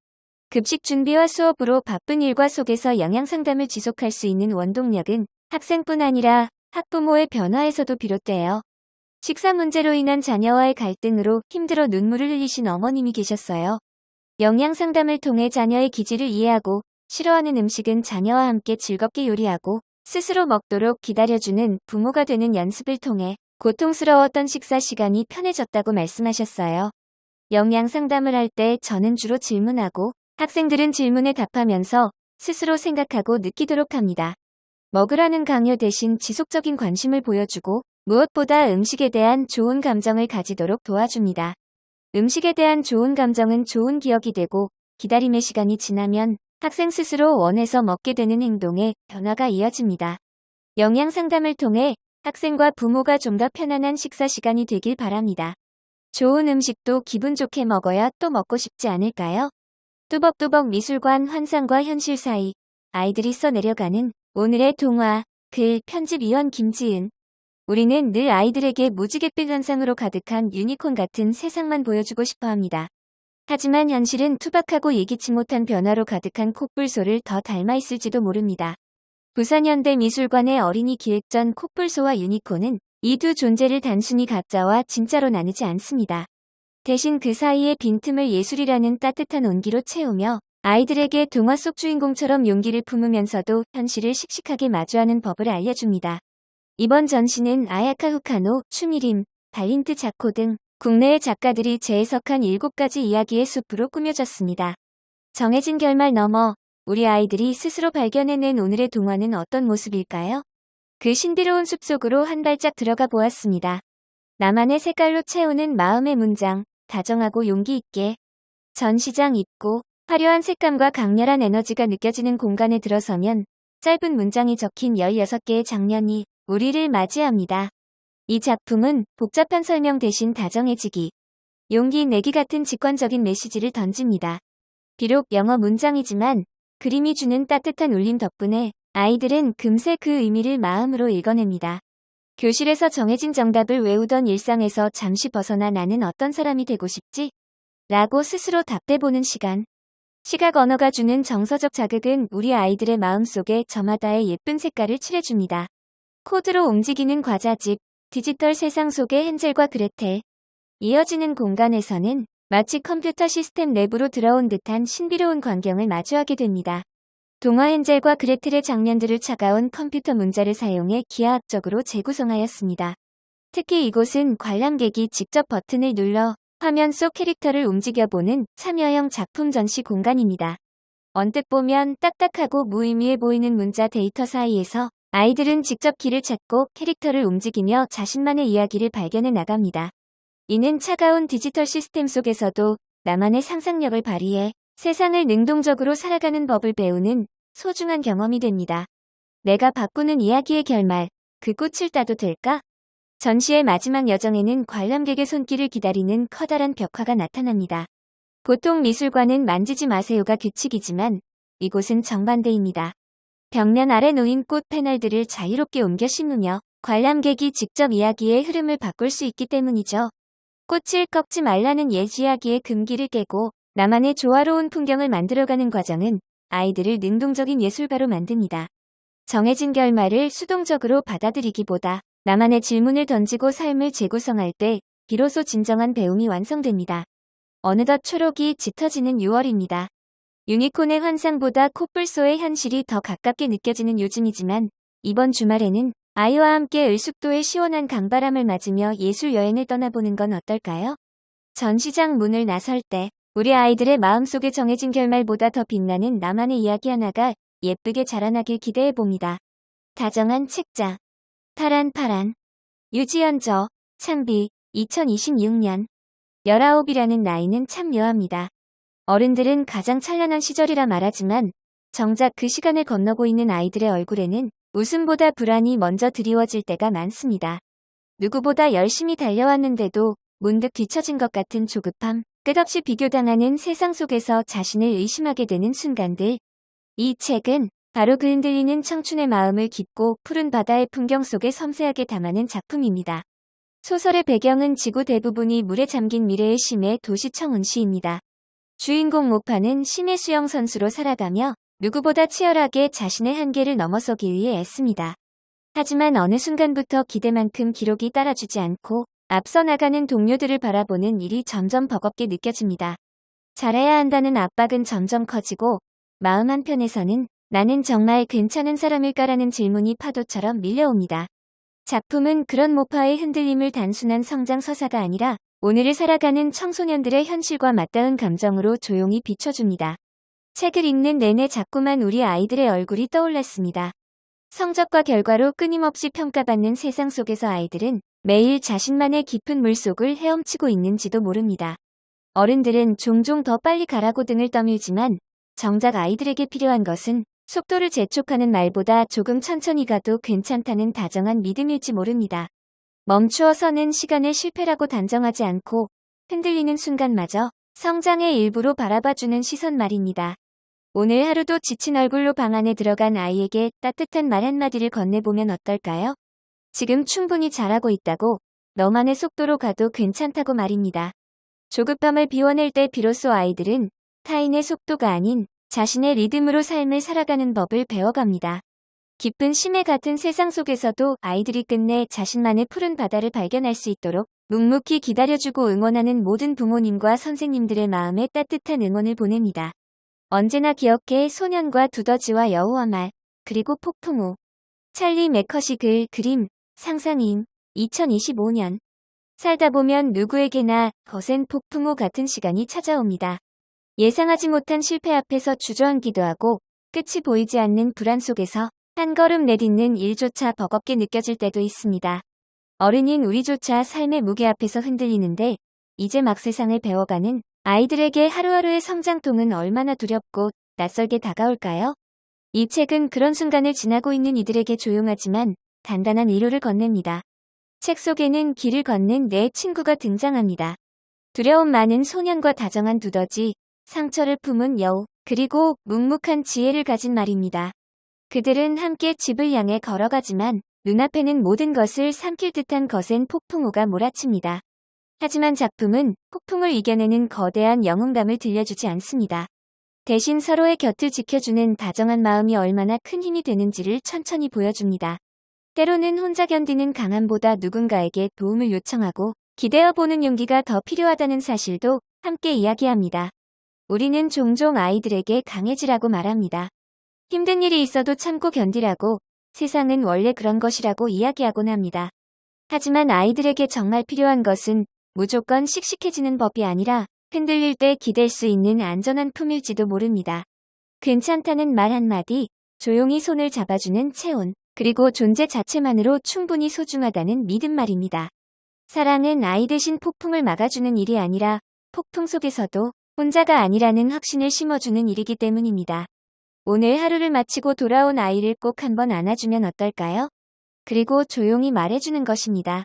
급식 준비와 수업으로 바쁜 일과 속에서 영양 상담을 지속할 수 있는 원동력은 학생뿐 아니라 학부모의 변화에서도 비롯돼요. 식사 문제로 인한 자녀와의 갈등으로 힘들어 눈물을 흘리신 어머님이 계셨어요. 영양 상담을 통해 자녀의 기질을 이해하고 싫어하는 음식은 자녀와 함께 즐겁게 요리하고 스스로 먹도록 기다려주는 부모가 되는 연습을 통해 고통스러웠던 식사 시간이 편해졌다고 말씀하셨어요. 영양 상담을 할 때 저는 주로 질문하고 학생들은 질문에 답하면서 스스로 생각하고 느끼도록 합니다. 먹으라는 강요 대신 지속적인 관심을 보여주고 무엇보다 음식에 대한 좋은 감정을 가지도록 도와줍니다. 음식에 대한 좋은 감정은 좋은 기억이 되고 기다림의 시간이 지나면 학생 스스로 원해서 먹게 되는 행동에 변화가 이어집니다. 영양 상담을 통해 학생과 부모가 좀 더 편안한 식사 시간이 되길 바랍니다. 좋은 음식도 기분 좋게 먹어야 또 먹고 싶지 않을까요? 뚜벅뚜벅 미술관 환상과 현실 사이 아이들이 써내려가는 오늘의 동화, 글 편집위원 김지은. 우리는 늘 아이들에게 무지갯빛 환상으로 가득한 유니콘 같은 세상만 보여주고 싶어 합니다. 하지만 현실은 투박하고 예기치 못한 변화로 가득한 콧불소를 더 닮아 있을지도 모릅니다. 부산현대미술관의 어린이 기획전 콧불소와 유니콘은 이 두 존재를 단순히 가짜와 진짜로 나누지 않습니다. 대신 그 사이의 빈틈을 예술이라는 따뜻한 온기로 채우며 아이들에게 동화 속 주인공처럼 용기를 품으면서도 현실을 씩씩하게 마주하는 법을 알려줍니다. 이번 전시는 아야카 후카노, 추미림, 발린트 자코 등 국내의 작가들이 재해석한 7가지 이야기의 숲으로 꾸며졌습니다. 정해진 결말 너머 우리 아이들이 스스로 발견해낸 오늘의 동화는 어떤 모습일까요? 그 신비로운 숲속으로 한 발짝 들어가 보았습니다. 나만의 색깔로 채우는 마음의 문장, 다정하고 용기 있게. 전시장 입구, 화려한 색감과 강렬한 에너지가 느껴지는 공간에 들어서면 짧은 문장이 적힌 16개의 장면이 우리를 맞이합니다. 이 작품은 복잡한 설명 대신 다정해지기, 용기 내기 같은 직관적인 메시지를 던집니다. 비록 영어 문장이지만 그림이 주는 따뜻한 울림 덕분에 아이들은 금세 그 의미를 마음으로 읽어냅니다. 교실에서 정해진 정답을 외우던 일상에서 잠시 벗어나 나는 어떤 사람이 되고 싶지? 라고 스스로 답해보는 시간. 시각 언어가 주는 정서적 자극은 우리 아이들의 마음속에 저마다의 예쁜 색깔을 칠해줍니다. 코드로 움직이는 과자집, 디지털 세상 속의 헨젤과 그레텔. 이어지는 공간에서는 마치 컴퓨터 시스템 내부로 들어온 듯한 신비로운 광경을 마주하게 됩니다. 동화 헨젤과 그레텔의 장면들을 차가운 컴퓨터 문자를 사용해 기하학적으로 재구성하였습니다. 특히 이곳은 관람객이 직접 버튼을 눌러 화면 속 캐릭터를 움직여보는 참여형 작품 전시 공간입니다. 언뜻 보면 딱딱하고 무의미해 보이는 문자 데이터 사이에서 아이들은 직접 길을 찾고 캐릭터를 움직이며 자신만의 이야기를 발견해 나갑니다. 이는 차가운 디지털 시스템 속에서도 나만의 상상력을 발휘해 세상을 능동적으로 살아가는 법을 배우는 소중한 경험이 됩니다. 내가 바꾸는 이야기의 결말, 그 꽃을 따도 될까? 전시의 마지막 여정에는 관람객의 손길을 기다리는 커다란 벽화가 나타납니다. 보통 미술관은 만지지 마세요가 규칙이지만 이곳은 정반대입니다. 벽면 아래 놓인 꽃 패널들을 자유롭게 옮겨 심으며 관람객이 직접 이야기의 흐름을 바꿀 수 있기 때문이죠. 꽃을 꺾지 말라는 옛 이야기의 금기를 깨고 나만의 조화로운 풍경을 만들어가는 과정은 아이들을 능동적인 예술가로 만듭니다. 정해진 결말을 수동적으로 받아들이기보다 나만의 질문을 던지고 삶을 재구성할 때 비로소 진정한 배움이 완성됩니다. 어느덧 초록이 짙어지는 6월입니다. 유니콘의 환상보다 코뿔소의 현실이 더 가깝게 느껴지는 요즘이지만 이번 주말에는 아이와 함께 을숙도의 시원한 강바람을 맞으며 예술 여행을 떠나보는 건 어떨까요? 전시장 문을 나설 때 우리 아이들의 마음속에 정해진 결말보다 더 빛나는 나만의 이야기 하나가 예쁘게 자라나길 기대해봅니다. 다정한 책자. 파란. 유지연저, 창비, 2026년. 19이라는 나이는 참 묘합니다. 어른들은 가장 찬란한 시절이라 말하지만 정작 그 시간을 건너고 있는 아이들의 얼굴에는 웃음보다 불안이 먼저 드리워질 때가 많습니다. 누구보다 열심히 달려왔는데도 문득 뒤처진 것 같은 조급함, 끝없이 비교당하는 세상 속에서 자신을 의심하게 되는 순간들. 이 책은 바로 그 흔들리는 청춘의 마음을 깊고 푸른 바다의 풍경 속에 섬세하게 담아낸 작품입니다. 소설의 배경은 지구 대부분이 물에 잠긴 미래의 심해 도시 청운시입니다. 주인공 모파는 심해 수영 선수로 살아가며 누구보다 치열하게 자신의 한계를 넘어서기 위해 애씁니다. 하지만 어느 순간부터 기대만큼 기록이 따라주지 않고 앞서 나가는 동료들을 바라보는 일이 점점 버겁게 느껴집니다. 잘해야 한다는 압박은 점점 커지고 마음 한편에서는 나는 정말 괜찮은 사람일까라는 질문이 파도처럼 밀려옵니다. 작품은 그런 모파의 흔들림을 단순한 성장 서사가 아니라 오늘을 살아가는 청소년들의 현실과 맞닿은 감정으로 조용히 비춰줍니다. 책을 읽는 내내 자꾸만 우리 아이들의 얼굴이 떠올랐습니다. 성적과 결과로 끊임없이 평가받는 세상 속에서 아이들은 매일 자신만의 깊은 물속을 헤엄치고 있는지도 모릅니다. 어른들은 종종 더 빨리 가라고 등을 떠밀지만 정작 아이들에게 필요한 것은 속도를 재촉하는 말보다 조금 천천히 가도 괜찮다는 다정한 믿음일지 모릅니다. 멈추어서는 시간을 실패라고 단정하지 않고 흔들리는 순간마저 성장의 일부로 바라봐주는 시선 말입니다. 오늘 하루도 지친 얼굴로 방 안에 들어간 아이에게 따뜻한 말 한마디를 건네보면 어떨까요? 지금 충분히 잘하고 있다고, 너만의 속도로 가도 괜찮다고 말입니다. 조급함을 비워낼 때 비로소 아이들은 타인의 속도가 아닌 자신의 리듬으로 삶을 살아가는 법을 배워갑니다. 깊은 심해 같은 세상 속에서도 아이들이 끝내 자신만의 푸른 바다를 발견할 수 있도록 묵묵히 기다려주고 응원하는 모든 부모님과 선생님들의 마음에 따뜻한 응원을 보냅니다. 언제나 기억해 소년과 두더지와 여우와 말, 그리고 폭풍우. 찰리 매컷이 글, 그림, 상상임, 2025년. 살다 보면 누구에게나 거센 폭풍우 같은 시간이 찾아옵니다. 예상하지 못한 실패 앞에서 주저앉기도 하고 끝이 보이지 않는 불안 속에서 한 걸음 내딛는 일조차 버겁게 느껴질 때도 있습니다. 어른인 우리조차 삶의 무게 앞에서 흔들리는데 이제 막 세상을 배워가는 아이들에게 하루하루의 성장통은 얼마나 두렵고 낯설게 다가올까요? 이 책은 그런 순간을 지나고 있는 이들에게 조용하지만 단단한 위로를 건넵니다. 책 속에는 길을 걷는 내 친구가 등장합니다. 두려움 많은 소년과 다정한 두더지, 상처를 품은 여우, 그리고 묵묵한 지혜를 가진 말입니다. 그들은 함께 집을 향해 걸어가지만 눈앞에는 모든 것을 삼킬 듯한 거센 폭풍우가 몰아칩니다. 하지만 작품은 폭풍을 이겨내는 거대한 영웅감을 들려주지 않습니다. 대신 서로의 곁을 지켜주는 다정한 마음이 얼마나 큰 힘이 되는지를 천천히 보여줍니다. 때로는 혼자 견디는 강함보다 누군가에게 도움을 요청하고 기대어보는 용기가 더 필요하다는 사실도 함께 이야기합니다. 우리는 종종 아이들에게 강해지라고 말합니다. 힘든 일이 있어도 참고 견디라고, 세상은 원래 그런 것이라고 이야기하곤 합니다. 하지만 아이들에게 정말 필요한 것은 무조건 씩씩해지는 법이 아니라 흔들릴 때 기댈 수 있는 안전한 품일지도 모릅니다. 괜찮다는 말 한마디, 조용히 손을 잡아주는 체온, 그리고 존재 자체만으로 충분히 소중하다는 믿음 말입니다. 사랑은 아이 대신 폭풍을 막아주는 일이 아니라 폭풍 속에서도 혼자가 아니라는 확신을 심어주는 일이기 때문입니다. 오늘 하루를 마치고 돌아온 아이를 꼭 한번 안아주면 어떨까요? 그리고 조용히 말해주는 것입니다.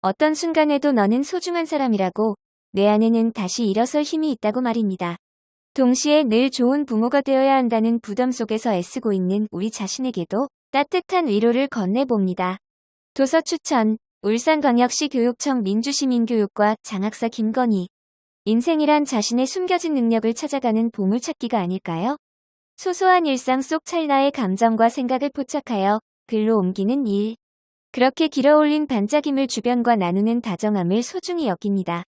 어떤 순간에도 너는 소중한 사람이라고, 내 안에는 다시 일어설 힘이 있다고 말입니다. 동시에 늘 좋은 부모가 되어야 한다는 부담 속에서 애쓰고 있는 우리 자신에게도 따뜻한 위로를 건네봅니다. 도서 추천, 울산광역시 교육청 민주시민교육과 장학사 김건희. 인생이란 자신의 숨겨진 능력을 찾아가는 보물찾기가 아닐까요? 소소한 일상 속 찰나의 감정과 생각을 포착하여 글로 옮기는 일. 그렇게 길어올린 반짝임을 주변과 나누는 다정함을 소중히 여깁니다.